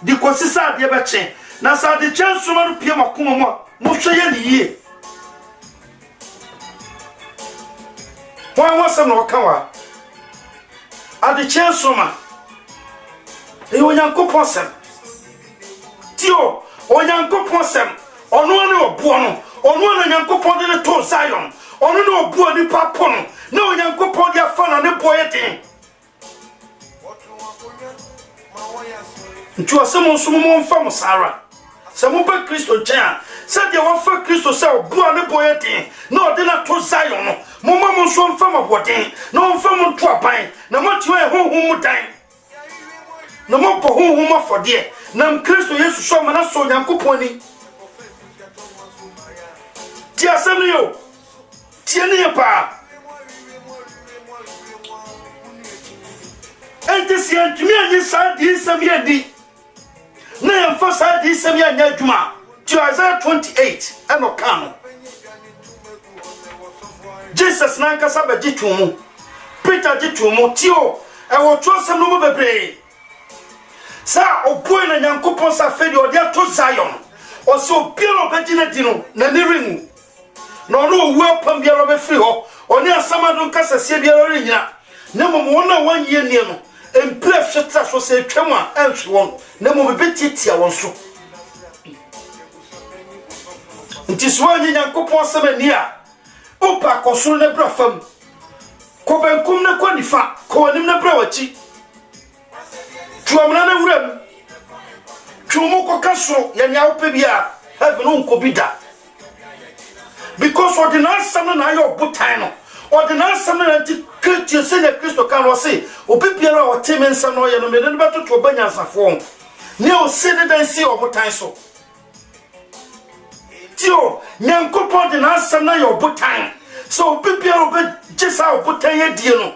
di kɔsi sɛ adeɛ bɛkye na sɛ adekyerɛ nsoroma no pie makoma mu a mohwɛ yɛ ne yie wɔn sɛm na wɔka wa adekyerɛ nsoroma ɛyɛ Onyankopɔn sɛm tio Onyankopɔn sɛm ɔno ne ɔboɔ no ɔno na Nyankopɔn de ne to Zion ɔno ne ɔboɔ nipa po no na Onyankopɔn de afa na ne boɔ yɛ den nti ɔsɛm nso mo mfa mo sara sɛ mo ba Kristo nkyɛn a sɛ deɛ wɔfa Kristo sɛ ɔboɔ ne boɔ yɛ den na ɔde na to Zion no mo ma mo nso mfa mo bɔden na ɔmfa mo to aban na mo tiwa honhom mu dan na mo bɔ honhom afɔdeɛ na Kristo Yesu so ma na so Nyankopɔn ni ti asɛm no yo tie ne yɛ paa ɛnti sɛ yɛntumi anyi saa dii sɛm yɛ di na yɛmfa saa dii sɛm yɛ anyɛ adwuma ti Isaiah 28 ɛnɔ ka no Jesus nankasa bɛgye to mu Peter gye to mu tio ɛwɔ twerɛ sɛm no mu bebree saa ɔboe na Nyankopɔn sa afei deɛ ɔde ato Zion ɔsɛ obiara ɔbɛgyina di no n'ani renwu na ɔno owu apam biara ɔbɛfiri hɔ ɔne asɛm ado nkasɛseɛ biara renyina na mmom wɔn a wɔnyɛ nie no mpire hweta so sɛ atwam a ɛnhwe wɔn na mmom bɛtiatia wɔn so nti so wɔnye Nyankopɔn asɛm ani a wopa akɔsoro na bra fam kɔ benkum na kɔ nifa kɔ anim na bra wakyi tuamna na wuram tumu kɔka soro yɛ nea wopɛ bi a heaven wonko bi da because ordinance no na ayɛ ɔbotan no ordinance no na nti Kristo sɛ na Kristo kan no sɛ obi biara a ɔte me nsa no ɔyɛ no me ne bɛtoto ɔbanyansafoɔ ne o se de dan si ɔbotan so tio Nyankopɔn de na asɛm na yɛ ɔbotan so obi biara ɔbɛgye saa ɔbotan yɛ die no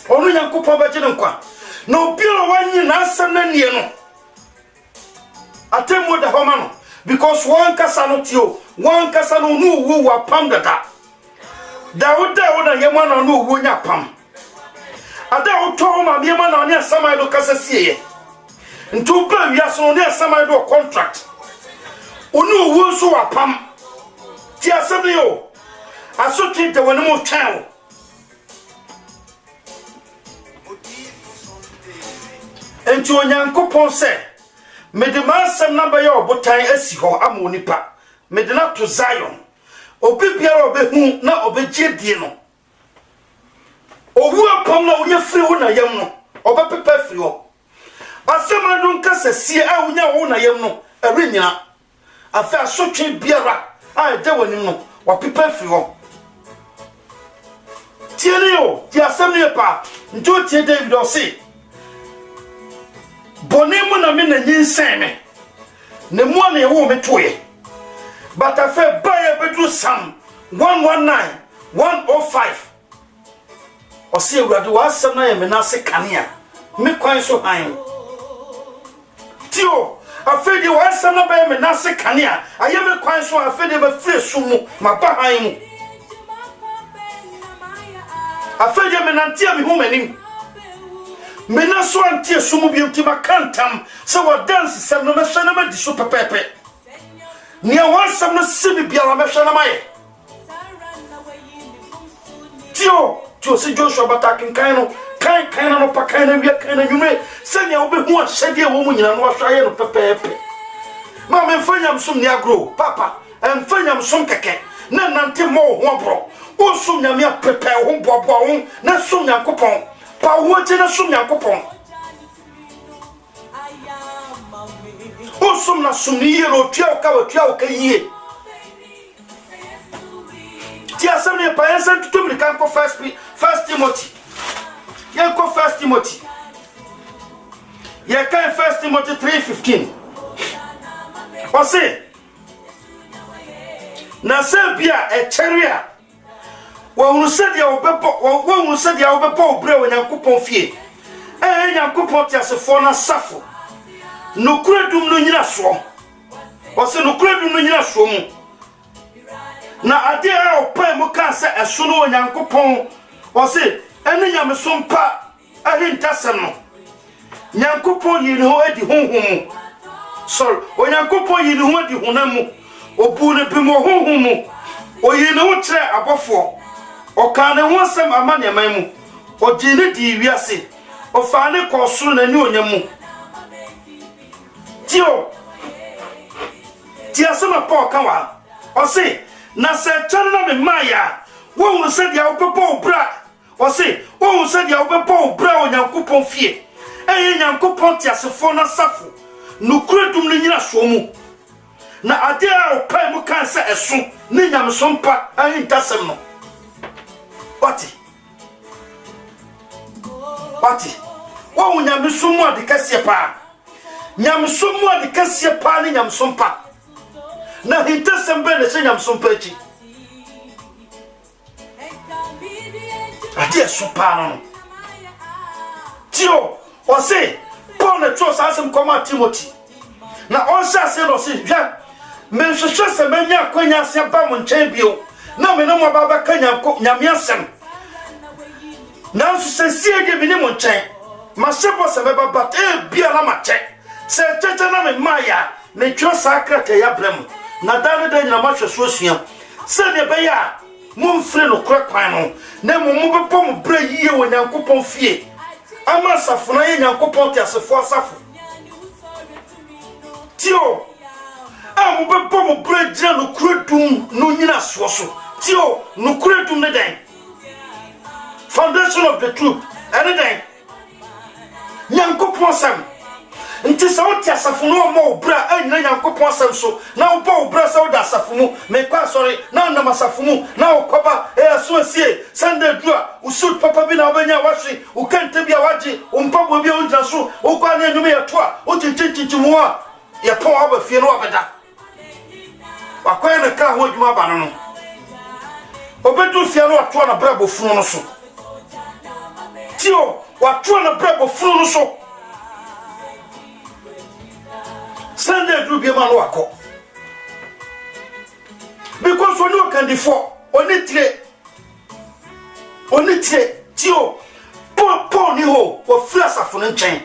ɔno Nyankopɔn bɛgye ne nkwa na obi a wanyi na asɛm na nie no atemu da homa no because one kasa no tio one kasa no nu wu wa pam dada da woda yema na no wu nya pam ada wo ma yema na ne asama do kasa sieye ntu ba wiaso ne asama do contract onu wu so wa pam ti asem yo asotin de woni mo twan enti onyankopon se mede masem na ba ye obotan asi ho amonipa mede na to Zion obi biara obehu na obegye die no owu apam na onye firi wo na yam no obepepa firi ho asema do nkasa sie a wonya wo na yam no erenyina afa asotwe biara a de woni no wapepa firi ho tiene yo ti asem ne pa nto tie David o se bonemu na me na nyinsen me ne mo na ewo me toye but afa baye bedu Psalm 119:105 o se ewurade wa asem na ye me na se kanea me kwan so han tio afa di wa asem na baye me na se kanea aye me kwan so afa di ba fire sumu ma ba han mu afa di me nantia me hu manim mena so antie sumu bi ntima kantam se wo dance sem no mehwe ma di so pepepe ni awansam no sibi biara mehwe na maye tio se Joshua batakin kan no no pa kan na wi kan na nwume se ne obehu ahede wo mu nyina no ahwaye no pepepe ma me mfanyam sum ni agro papa mfanyam sum keke na nante mo ho abro o sum nyame apepe ho bobo ho na sum nyankopon pa wote na sum yakopon o sum na sum ni yero tua o ka yie ti asem ne pa ensa tutum kan ko first Timothy yan ko first Timothy ya kan first Timothy 3:15 o se na se bia e cheria wonu sadia obepo obre onyankopon fie nyankopon ti asefo na safo nokuredum no nyina so o se nokuredum no nyina so mu na ade a opa mu kan se eso no onyankopon o se ene nyamesompa ahintasem no nyankopon yini ho adi honhom sorry onyankopon yini ho adi honamu obu ne bimo honhom mu o yini ho kire abofo o kan ne wonsam amane man mu o gine di wiase o fa ne kosuru na ni onyamu ti asema Paul kan wa o se na se chan na me maya wo se dia obepo bra o se wo se dia obepo bra onyankopon fie nyankopon ti asefo na safo nukuredum ne nyina so mu na ade a opai mu kan se eso ne nyamsompa ahintasem no Wati wo nyamsumu ade kase pa nyamsumu ade kase pa ne nyamsompa na hintasem be ne se nyamsompa chi ade so pa no tio o se Paul na tro sa asem koma Timothy na on sa se no se hwa me hwehwe se manya kwanya se ba mo nchen bio na me no mo baba kanya nyamiasem na so se sie de bi ne mo nchen ma sebo se be baba bia na ma che se tete na me maya me tro sakrate ya brem na dane de nyina ma hwe so sua se ne be ya mo mfre no kwan no na mo be pom mo bra yie wo nyankopon fie ama safo na ye nyankopon ti asefo asafo tio mo be pom mo bra gira no kuredum no nyina so tio no kuredum ne den foundation of the truth and then nyankopon sam nti sa o ti asafo no mo bra anyina nyankopon sam so na o pa bra sa o da asafo mu me kwa sorry na na masafo mu na o koba so asie Sunday dua usud papa bi na obanya wahwe o kante bia waje o mpabo bia o ntra so o kwa na enyume yeto a o chichichimu a ye pon aba fie no obeda wakwa na ka ho adwuma ba no obedu fie no ato na bra bofunu no so tio wato na bra bofunu no so Sunday do be man wako. Because when you can before, only tio, Paul ni ho, or flash of phone chain.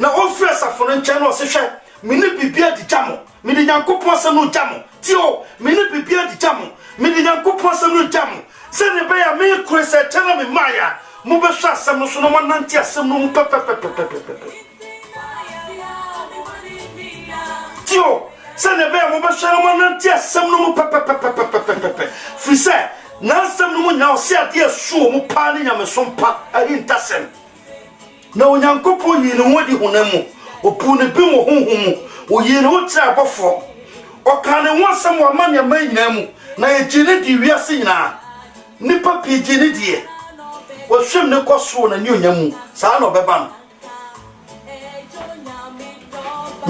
Now, all flash of phone chain was a share. Mini be beer the jamo, mini yanko possum no jamo. Tio, mini be beer the jamo, mini yanko possum no jamo. Send a bear, me, Chris, tell me Maya, Mubasha, some no one nantia, some no pepper. Tio, send a bear, Mubasha, one nantia, some no pepper. Fisa, now some no one now say a dear shoe, Mupani, and some pap, I didn't touch him. No yanko pony in what you honemo, or pony boom or home, or ye no trap before. Or can I want someone money a main name? Na ejinidi wiase na nipa pijini die wo hwem ne koso na nyu nyamu saa na obeba no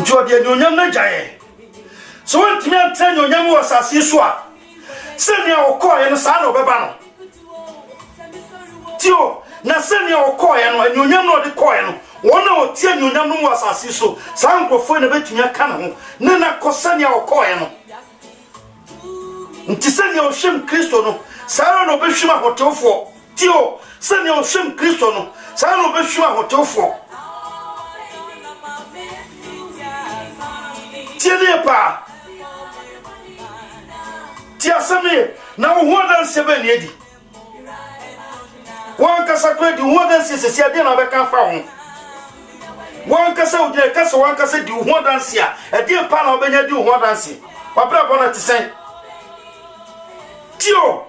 njo de nyonyam na jaye so wantimi anta nyonyam wo asase so a sene okoye no saa na obeba no tio na sene okoye no nyonyam no de koye no wona otie nyonyam no wo asase so saa nkofo na betumi aka na ho ne na kosane okoye no nti sene ohwem Kristo no saa no behwema hotewfo tio sene ohwem Kristo no saa no behwema hotewfo tiene pa tia same na wo hodan sebe ne edi wan kasa kwedi hodan sese ade na beka fa ho wan kasa uje kasa wan kasa di hodan sia ade pa na obenya di hodan si wabra bona tisen tio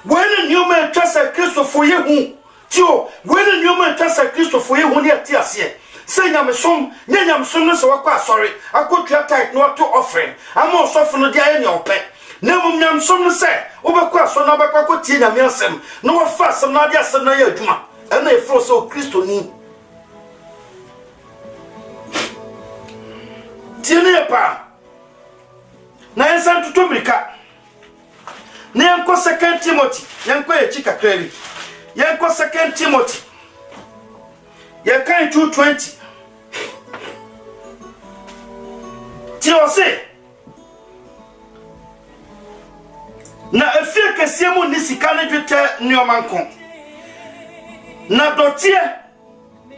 when you man trust Kristo for you tio when you man trust Kristo for you ne ati ase say nyam som no se wakwa sorry akotua tight no to offering ama osofo no dia ye ne ope na mum nyam som no se obekwa so na obekwa ko tie nyam asem no wafa asem na dia asem na ye adwuma na efro so Kristo ni tiene pa na ensan tutu mirika na yanko 2 Timothy yanko e chika kreli yanko 2 Timothy yakan 2:20 tio se na efie kese mu ni sika ne dwete nyomanko na dotie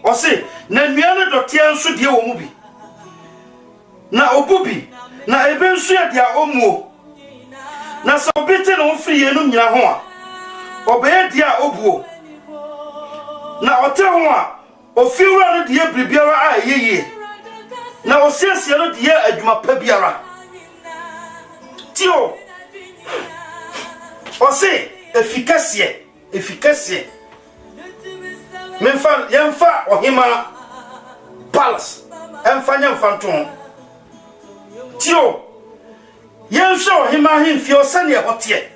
o se na nuane dotie nso de wo mu bi na obubi na ebe nso ya dia omuo na so bete no free enu nyina ho a obeye dia obuo na ote ho a ofiwura no de bribiara a yeye na osiesie no de adwuma pa biara tio o se efficace menfa yemfa ohima palace emfanya mfanton tio yensho hima himfi osane hotie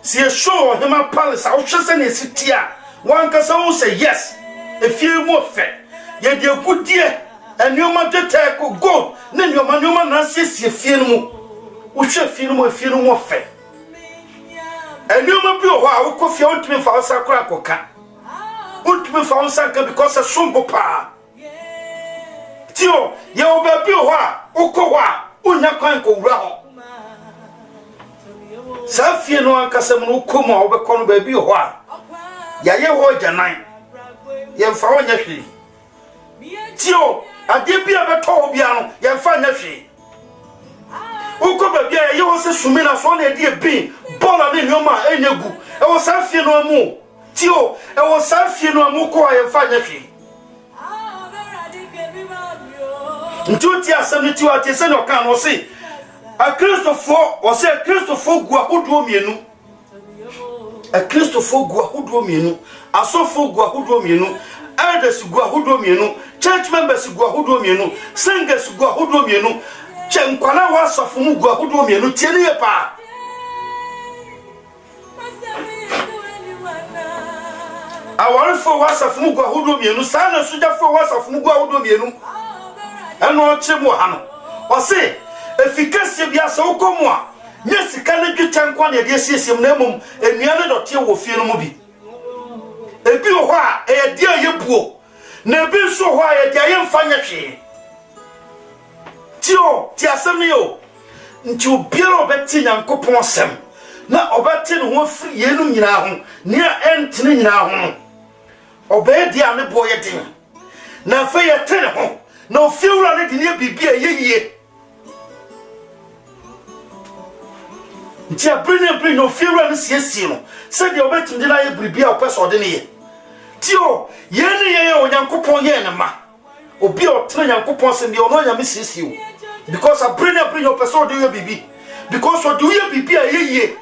si show hima palace a wohwese sitia wan kasa won say yes efie mu fe ye de gudie enioma tete ko go na enioma na siesie fie no mu wohwe fie no mu efie no mu fe enioma bi ho a wokofie wontumi fa osakora koka wontumi fa osanka because sombo pa tio ye obabi ho a wokwa unya kwan ko wura ho safie no ankasa mu koma obekọ no ba bi ho a ya ye ho janan ye mfa wonya hwe tio ade bia beto obia no ye mfa nya hwe uko ba bia ye ho se sumina so na ade bi bola ne nyoma enyegu e wo safie no amu tio e wo safie no amu ko ye mfa nya hwe ntuti asamiti wa tese no kan no se a Christopher o se Christopher gua hodo mienu a Christopher gua hodo mienu asofo gua hodo mienu elders gua hodo mienu church members gua hodo mienu singers gua hodo mienu chenkwala wa asofo mu gua hodo mienu tiene ye pa awarfo wa asofo mu gua hodo mienu sana sujafo wa asofo mu gua hodo mienu eno chemu hano o se efficacy bia se ukomu a nye sika ne dwetankwa ne de siesiem na emom enuane dote wo fie no mu bi ebi ho a e de ayebuo na ebi so ho a e de ayemfa nyehwe tio ti asem yo nti obiara obeti Nyankopon asem na obeti ne ho firi yenum nyina ho ne entene nyina ho obedi ane boye din na fa ye tene ho na ofiewura ne de ne bibia yeyie nti abri no ofiewura ne siesie no se de obeti de na ye bibia opeso de ne ye tio ye ne ye Onyankopon ye ne ma obi o tene Nyankopon se de ono nyame siesie o because abri no peso de ye bibi because o de ye bibia yeyie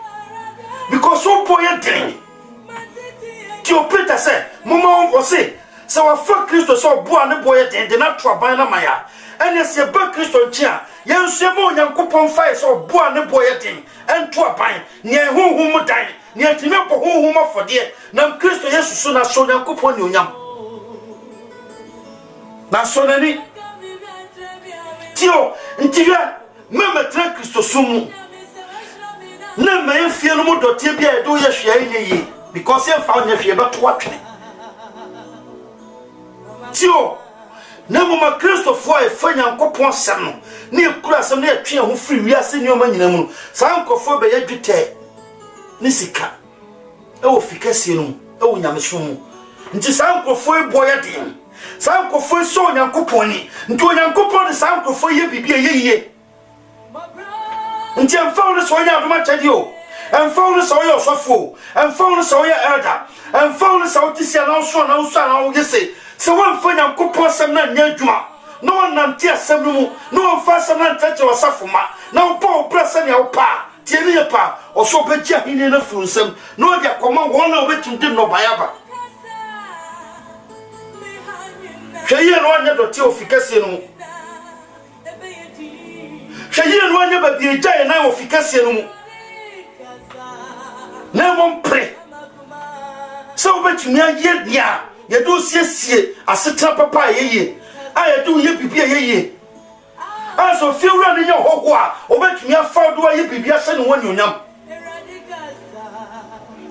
because so boy din tio Peter say mama on say se wa fa Kristo so boa ne boy din de na to aban na maya ene se ba Kristo nchi a yenso ma Onyankopon fa so boa ne boy din ento aban ne honhom dan ne atime po honhom afode na Kristo Yesu so na so Onyankopon ne onyam na so nani tio ntiwa mama tra Kristo sumu na me fie no mo dotie bia do ye hwe ye because ye fa nya hwe beto atwe tio na mo ma Christopher e fa Nyankopon sem no na ekura sem na etwe ho firi wiase ne o ma nyina mu sa nkofo be ye dwete ni sika e wo fikasie no e wo nyameso mu nti sa nkofo e boye din sa nkofo so Nyankopon ni nti Onyankopon de sa nkofo ye bibia ye nti emfawo so nya adoma chadi o emfawo so ye osofo emfawo so ye elder emfawo so tisia na so na wo yese se won fa Nyankopon sem na nya adwuma no nante asem mu no fa asem na ntache wasafo ma na wo pa obrasa ne wo pa tie ne pa oso begia hine na funsem no dia koma won na obetunde no bayaba hweye no anya doti ofikase no hweye no anya ba bi gyae na ofikase no na mo pre so betumi aye dia ye do siesie asetra papa yeye aye do ye bibia yeye aso fiewura ne ye hoho a obetumi afa do aye bibia se ne woni onyam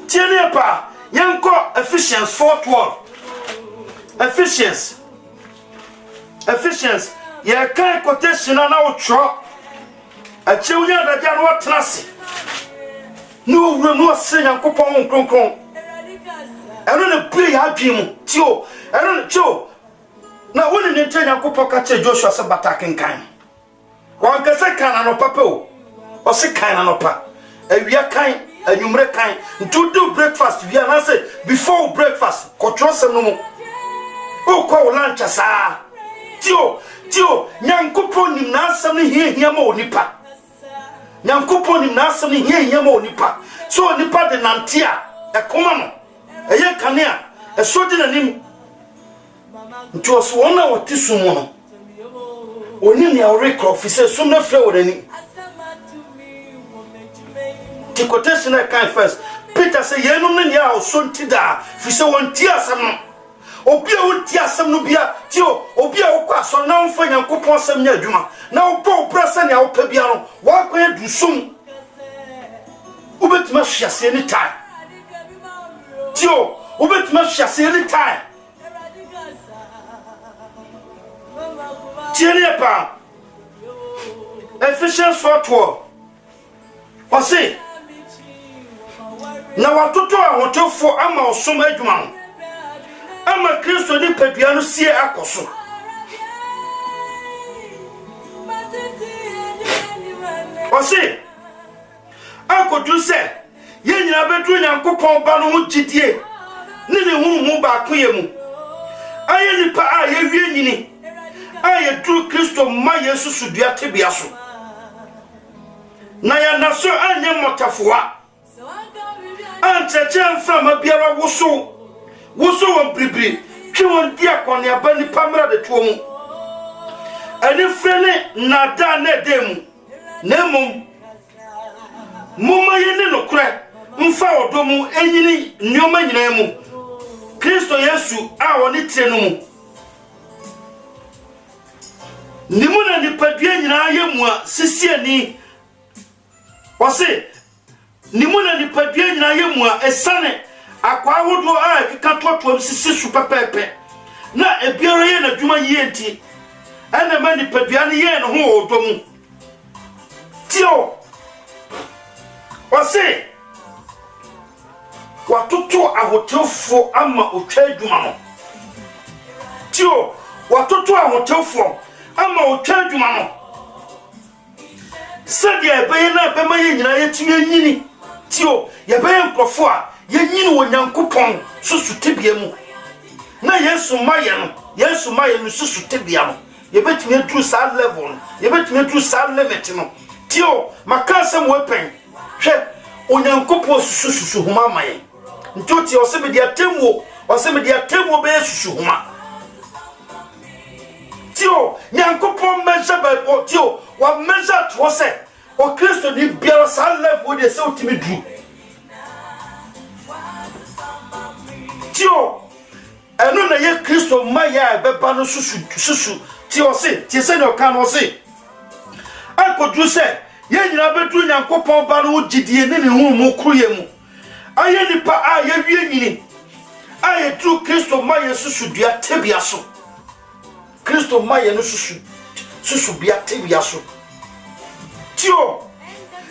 tiene pa yenko Ephesians 4:12 Ephesians ye kan quotation na wotro a chewunya da dia no trase no wura no se Nyankopon kronkron eno ne pray ya dwimu tio eno ne tio na woni ne nte Nyankopon ka che Joshua se bataken kan wan ka se kan no papa o se kan no pa awia kan anwumre kan do breakfast bia na say before breakfast kotro sem no mo o ko lunch sa tio Nyankopon nim na asem ne hia ma onipa Nyankopon nim na asem ne hia ma onipa so onipa de nantia e koma no eye kanea e so de nanim nti oso wona wote sumo no oni ne awre officer sum na fra wodani ti quotation na kan first Peter say yenum ne ya so ntida fi se wonti asem no obi a wonti asem no bia tio obi a wokɔ aso na wonfa Nyankopon asem nya adwuma na wobɔ brasa ne awopɛ bia no wakɔ adu sum ubetima hwase ni time tio ubetima hwase ni time tiene pa Ephesians 4:12 wase na watoto ahotofo ama osom adwuma no ama Kristo ni padua no sie akoso wase akodu se ye nyina bedu Nyankopon ba no ho gidie ne hu ba ko ye mu aye nipa a ye wie nyini aye du Kristo ma Yesu sudua tebia so na ya naso anye motafoa ancheche mfama biara woso won bribri twe won dia kone aba nipa mra de to mu ani frene na da na demu na mumma yene no kure mfa odomu enyini nyoma nyina mu Kristo Yesu a woni tire no mu nimuna nipadua nyina yemu a sisiani wose nimuna nipadua nyina yemu a esane akwa wodo a keka totoam sisi su pepepe na ebiara ye na dwuma yie nti ene ma nipadua ne ye ne ho odomu tio wase watoto ahotefo ama otwa adwuma no tio watoto ahotefo ama otwa adwuma no sadia ebe na ebe ma ye nyina ye timi nyini tio ye be nkrofo a ye nyini wo Nyankopɔn susu tebia mu na Yesu maye no susu tebia no ye betimi aduru sa level no ye betimi aduru sa limit no tio makasem wepen hwe Onyankopɔn susu huma maye ntoti o se me dia temu be susu huma tio Nyankopɔn mensa ba tio wa mensa to se o Kristo ni biara sa level de se otimi duru tio eno na ye Kristo maya beba no susu tio se tie se no kan no se akodru se ye nyina bedu Nyankopɔn ba no gidie ne hu mu kruye mu aye nipa a ye wie nyini aye tru Kristo maya susu dua tebia so Kristo maya no susu bia tebia so tio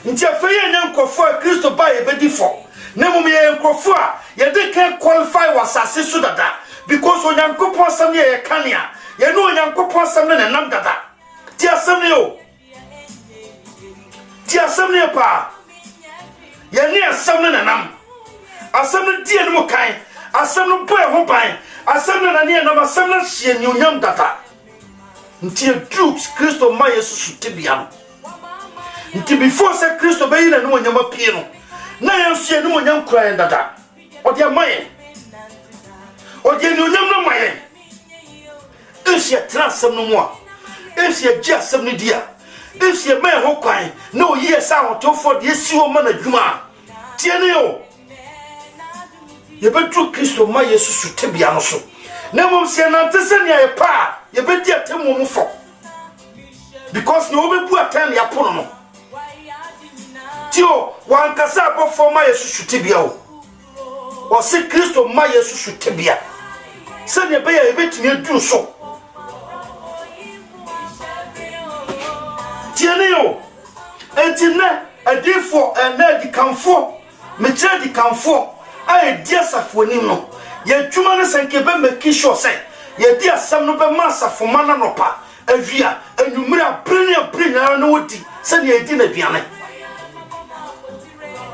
nti afeye Nyankopɔn a Kristo ba ye bedi fo na mum ye Nyankopɔn a ye de kan qualify wasase so dada because Onyankopɔn sam ye kanea ye no Onyankopɔn sam ne nam dada ti asem ne o ti asem ne pa ye ne asem ne nam asem ne die ne mo kan asem ne boy ho ban asem ne na ne nam asem ne hye ne onyam dada nti drugs Kristo ma Yesu sutebia no nti before say Kristo be yina no onyam apie no na yensu ne onyam kura en dada odi amaye odi ne onyam no maye esi transem no mo a esi agya asem ne dia esi me ho kwan na oyi esa hotofo de esi ho ma na dwuma tie ne yo ye betu Kristo ma Yesu sutebia no so na mom se na ntese ne ye pa ye bedi atemu mu fo because no obebu atan ya pono no tio wankasa abofo ma Yesu sutebia o se Kristo ma Yesu sutebia se ne be ye betimi adu so tiene yo entina adifo na di kanfo me kire di kanfo a di asafo ni no ye dwuma ne sanke be make sure say ye di asam no be masafo mana no pa awia anumira brenya na wodi se ne di na duane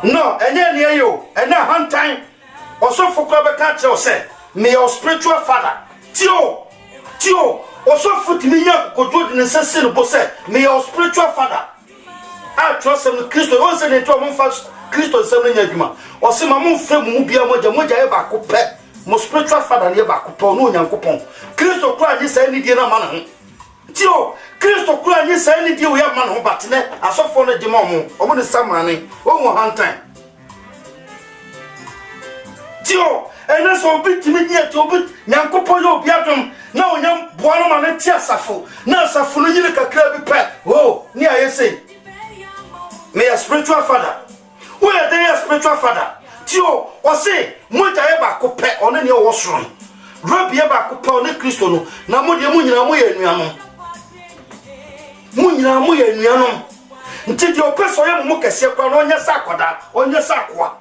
no enye ne yo ena hantan osofo kwa be ka kire say me your spiritual father tio osofo timi nya kokodo ne sese no bo say me your spiritual father I trust him Kristo o se ne to mo fa Kristo se no nya dwuma o se ma mo mfa mu bia moja e ba ko pe mo spiritual father ne ba ko to no Nyankopɔn Kristo kura ni sai ni die na ma na ho tio Kristo kura ni sai ni die o ya ma na ho batene asofo no djema mo ne samane o mo hantan tio ene so bitimi die to bit Nyankopɔn yo bia dom na onyam boano ma ne ti asafo na asafo no nyine kakra bi pe oh ni ayese me a spiritual father who are they a spiritual father tio o se moja e ba ko pe one ne wo soro robi e ba ko pe one Kristo no na mo de mo nyina mo ye anuanom nti de o pe so ye mo kese kwa no onye sakoda onye sakoa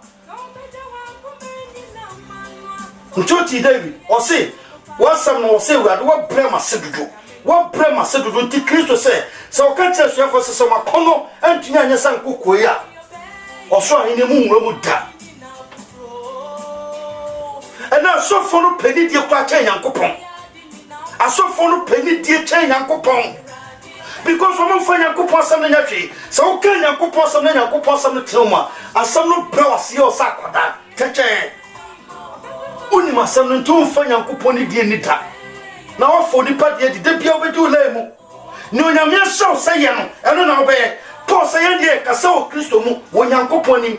ntoti David o se wasam no se urade wo brema sedudu nti Kristo se o ka tse so afo se makono antunya anya sankoko ya o so ahine mu nwura mu da ena so fo no pani die kwa cha Nyankopɔn asofo no pani die cha Nyankopɔn because wo mfa Nyankopɔn sam na nyatwe se o ka Nyankopɔn sam na Nyankopɔn sam no trema asam no bra wase o sa kwada tete uni masam no nto mfa Nyankopɔn ni die nita na wafo nipa de de bia obedu lemu ni onyame shaw saye no eno na obe Paul saye de kasa o Kristo mu wo Nyankopɔn ni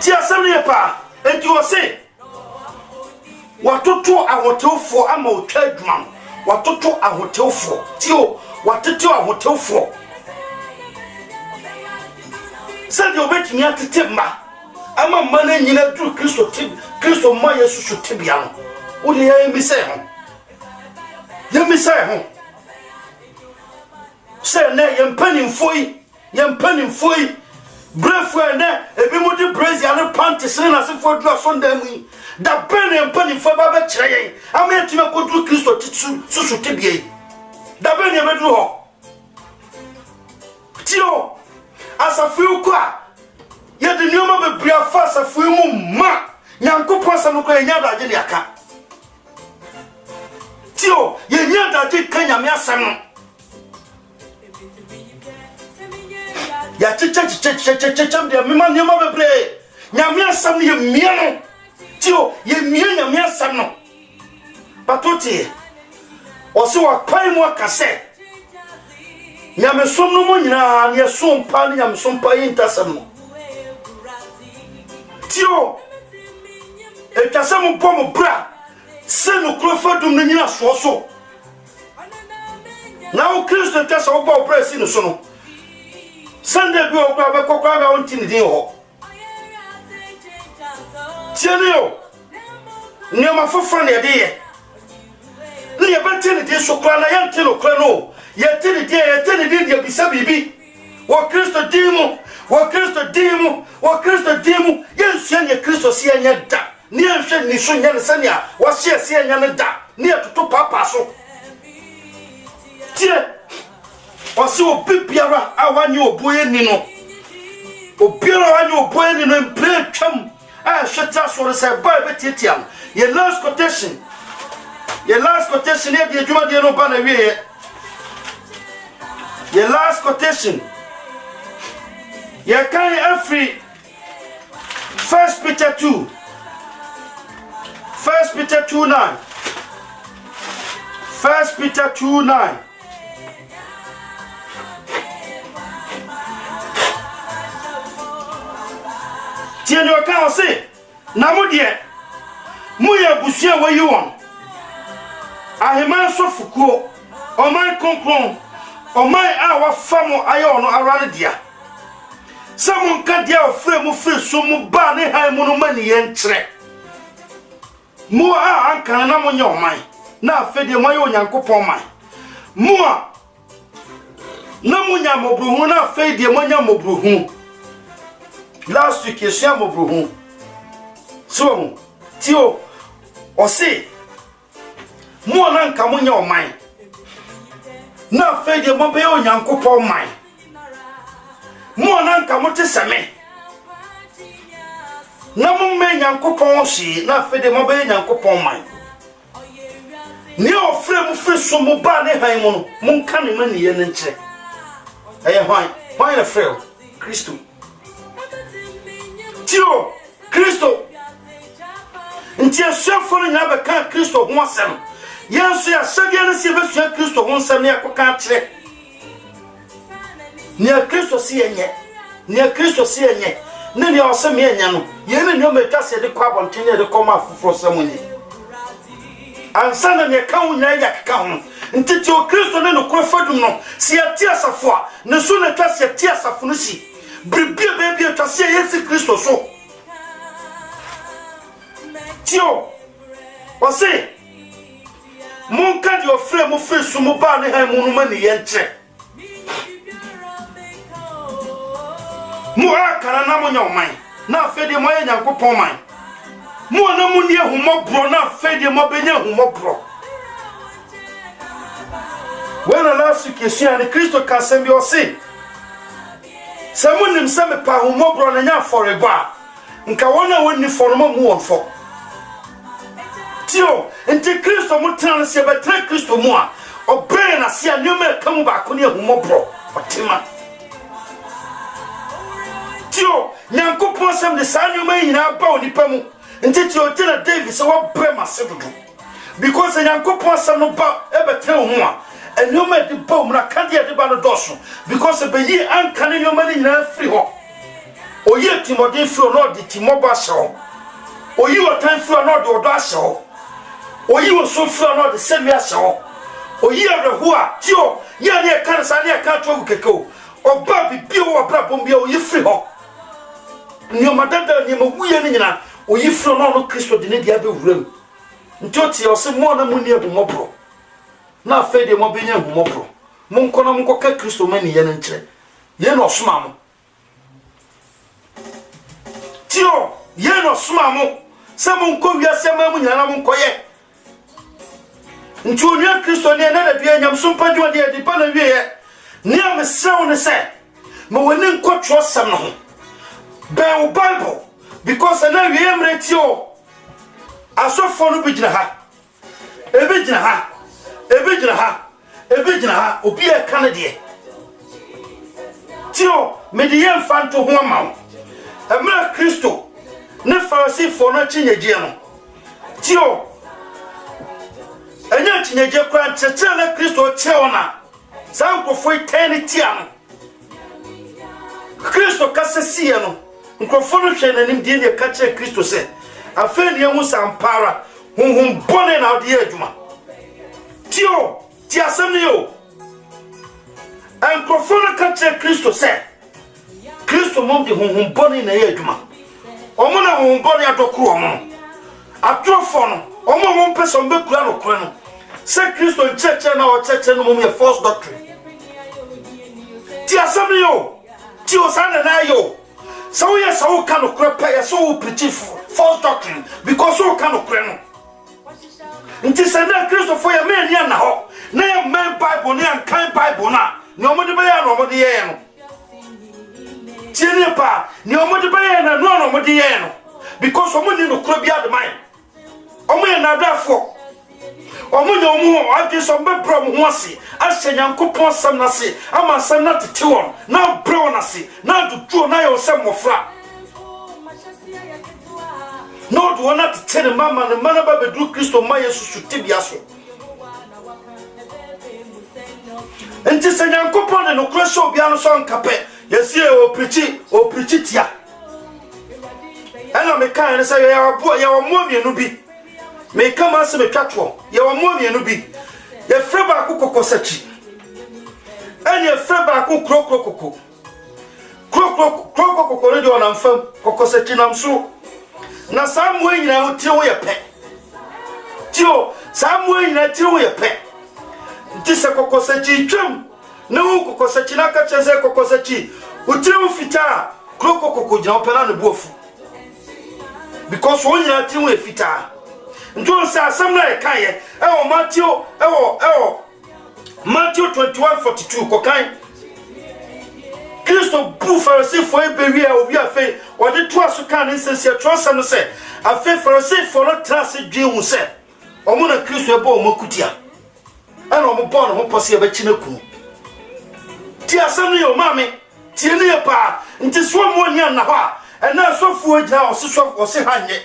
ti asem pa enti o se watoto ahotewfo ama otwa adwuma watoto ahotewfo tio watoto ahotewfo se de obetimi atete ma ama mana nyina duru Kristo ma Yesu sutebia no odi ya mi se ho Yemisa ho. Say na yempanimfo yi brefu na ebi mo di brazi ane panties na se fo dro sonda mu da ben yempanimfo ba ba kire yen ametu na kodru Kristo titsu susu tebie da ben yemedru ho tio asafu ko a ye de nyoma be bria fa asafu mu ma nyankopon sa no ko enya da age ne aka tio ye nya da age kan me asem no ya chicha de mema nyoma bebre nyame asam ye mia no tio ye mia nyame asam no patoti o se wa pai mu akase nyame som no mo nyina ne som pa ne nyame som pa intasam no tio e tasam bom bra se no krofadum no nyina so na o Kristo tasa o ba bra si no so no Sunday bi okwa be kokwa ga onti ni din ho tiene yo nyama fofa ne de ye ni ye bete ni din so kra na ye nti no kra no ye ti ni din ye bisa bibi wo Kristo dimu ye nsia ne Kristo si anya da ni enhwe ni so nya ne sania wo hye si anya ne da ni atoto papa so tie Osi obibiara awanye oboye ni no obiara awanye oboye ni no mpre twam a hweta so say boy betetiam ye last quotation e de adwuma de no ba na wie ye last quotation ye kan every 1 Peter 2 9 1 Peter 2 9 tieni oka ose na mo de mo ye busia wayi won ahema sofukuo oman kompon oman a wa famo ayo no arane dia samon ka dia ofre mu fre so mu ba ne han mu no mani ye nkyere mo a ankan na mo nya oman na afede mo ye onyankopon man mo a na mo nya mobruhu na afede mo nya mobruhu last week you share mo bro so tio o se mo na nka mo nya oman na fe de mo be onyankopon man mo na nka mo te seme na mo me nyankopon shi na fe de mo be nyankopon man ni ofre mo fre so mo ba ne han mo no mo nka ne mani ye ne nche eye hwan na freo Kristo tio Kristo nti asefo nya be kan Kristo ho asem yenso ya sadia na se be sua Kristo ho asem ne akoka kire ne Kristo si enye ne ne osem enye no ye ne nyo meta se de kwa abonten de koma foforo samunyi ansana ne ka wunya ya keka ho nti tio Kristo ne no krofadum no si atia safo a ne so ne ta se atia safo no si bribia baby twase Yesu Kristo so tio ose monka di ofre mo fesu mo ba ne han mu no mani ye nche mo akara na mo nya oman na afede mo ye nyankopon man mo na mo ni ehumobro na afede mo be nya ehumobro wena last week yesu ani Kristo ka sembi ose samunim same pa humobro na nya forever nka wona woni formo mu wonfo tio enti Kristo mo tran se be tra Kristo mu a obre na se anyoma kamu ba ko ne humobro otima tio nyankopon sam de sanyoma nyina ba onipa mu enti tio tena David se wo bre masedudu because nyankopon sam no ba e be tra hu a anyoma de ba mu na kade de ba no doso because be yi anka ne nyoma nyina free ho oye timode free no de timoba so oyi wotan free no de odo aso oyi wo so free no de semia aso oyi arehu a tio ya ne kan sa ne kan to kekeo oba bibio wo bra bombia oyi free ho nyoma dada nyoma wuye ne nyina oyi free no Kristo de ne dia be wuram ntoti o se mo na mu ne ebu mobro na afa de mo benya humopro monko na monko ka Kristo mani ye nkyere ye no soma mo tio ye no soma mo se monko wiase ma mu nyana monko ye nti onua Kristo ne na da bia nyam so mpadwo de adi pa na wie ye ne am sew ne se ma woni nkotro sam no ho ben Bible because na wie emre tio asofo no bigina ha ebigina ha obi e kan de tio me de yem fanto ho amaw emra Kristo ne Pharisee fo no chinyeje no tio enya chinyeje kwa nchete na Kristo cheona sankofo eternity ano Kristo kasesi no nkofo no hwe nanim die ne ka kire Kristo se afeni ehu sampara honhom bone na ode adwuma tio ti asem yo nkofo no ka kire Kristo se Kristo mom de honhom bone na ye adwuma omo na honhom bone adokro omo atrofo no omo mom person be kura no kura no se Kristo cheche na o cheche no mom ye false doctrine ti asem yo ti osana na yo so we so can no kura pa so preach false doctrine because so can no kura no nti se na Kristo for ya me nia na ho na ya man Bible na ya kan Bible na ni omo de be ya no omo de ye no tiene pa ni omo de be ya na no omo de ye no because omo ni no kura bia de man omo ye na dafo omo nya omo adi so be bro mo ho ase ahye Nyankopon sam na se ama sam na tete won na bro na se na dudu na yo sam mofra no do na tete ne mama ne mana ba bedu Kristo ma Yesu tibia so enti se Nyankopon ne no krosho obia no so nkape yesi o preach tia ana me kan ne se ya abo ya omo mienu bi me kama se me twatwo ye wa mo mienu bi ye freba ko kokosachi ene freba ko krokoko ne de ona mfam kokosachi nam so na samu nyina uti wo ye pe tio samu nyina ti wo ye pe nti se kokosachi twam na wo kokosachi na ka cheze kokosachi uti wo fita krokoko gina opela ne buofu because wo nyina ti wo fita njo sa asem na ekaye ewo Matthew 21:42 kokan Kristo bu Pharisee fo ebewi a obi afi wode to aso kan nsensia trosam no se afi Pharisee fo no trase dwenu se omo na Kristo ebo omo kutia ana omo bon ho pose e ba kina ku ti asem no yo mame ti ne pa nti so mo nya na ho a na sofu agina o se hanye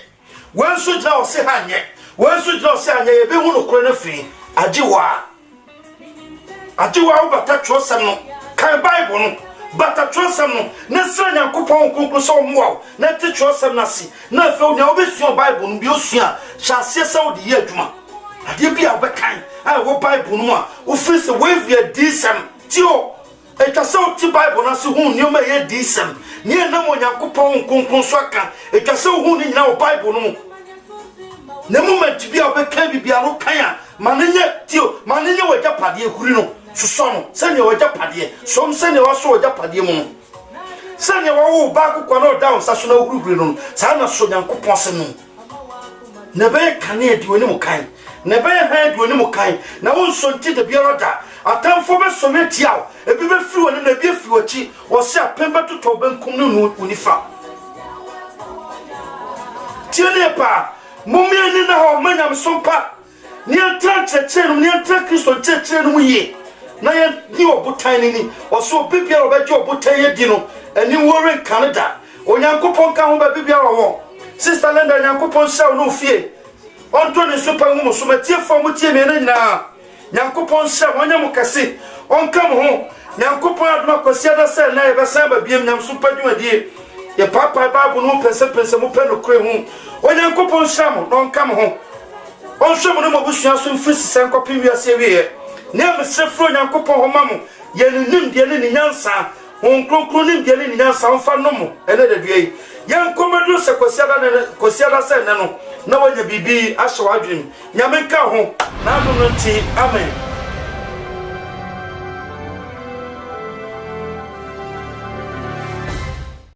wanso gina o se hanye wanso gina o se hanye e be hu no kro na fi ajiwa ubata trosam no kan Bible no bata trosam no na sra Nyankopon konkro so mo na ti trosam na si na fe onia obesuo Bible no bi osua hyase se wo de ye adwuma ade bi a obekan a wo Bible no a wo fi se we via disem tio etwase wo ti Bible na se hu nioma ye disem ni na mo Nyankopon konkro so aka etwase wo hu ni nyina wo Bible no na moment bi a obekan bibia no kan a manenye tio manenye wo japade huri no susono sene wo japade som sene wo so wo japade mu sene wo ba kokwa no down saso na hurihuri no sa na so Nyankopon se no na be kan e di oni mu kan na be ha di oni mu kan na wo so nti de biara da atamfo be so metiaw ebi be firi woni na bi firi wachi wo se apemba toto benkum no unifa tiene pa mumeni na ho manyam sompa ni entra cheche no ni entra Kristo cheche no ye na ye ni obutan ni oso bibia obaje obutan ye di no ani wore Canada Onyankopon ka ho ba bibia wo sister Lenda Nyankopon sha no fie onto ne sopa hu so matie fo tie me na nyina Nyankopon sha wonyam kase onka mo ho Nyankopon adoma kwase da se na ye be sa ba biem nyam sopa dwuadie ye papa Bible no pense mo pe no kre hu Onyankopon sha mo onka mo ho onhwe mo no mabusua so mfiri sisen kopim wiase wie ne amsefro Nyankopon ho mamo ye nim de ne nyansa on kronkro nim de ne nyansa onfa no mo ene de due ye nkomadu se kosiada se ne no na wanya bibi ahye wadwem nyame ka ho na no nti amen.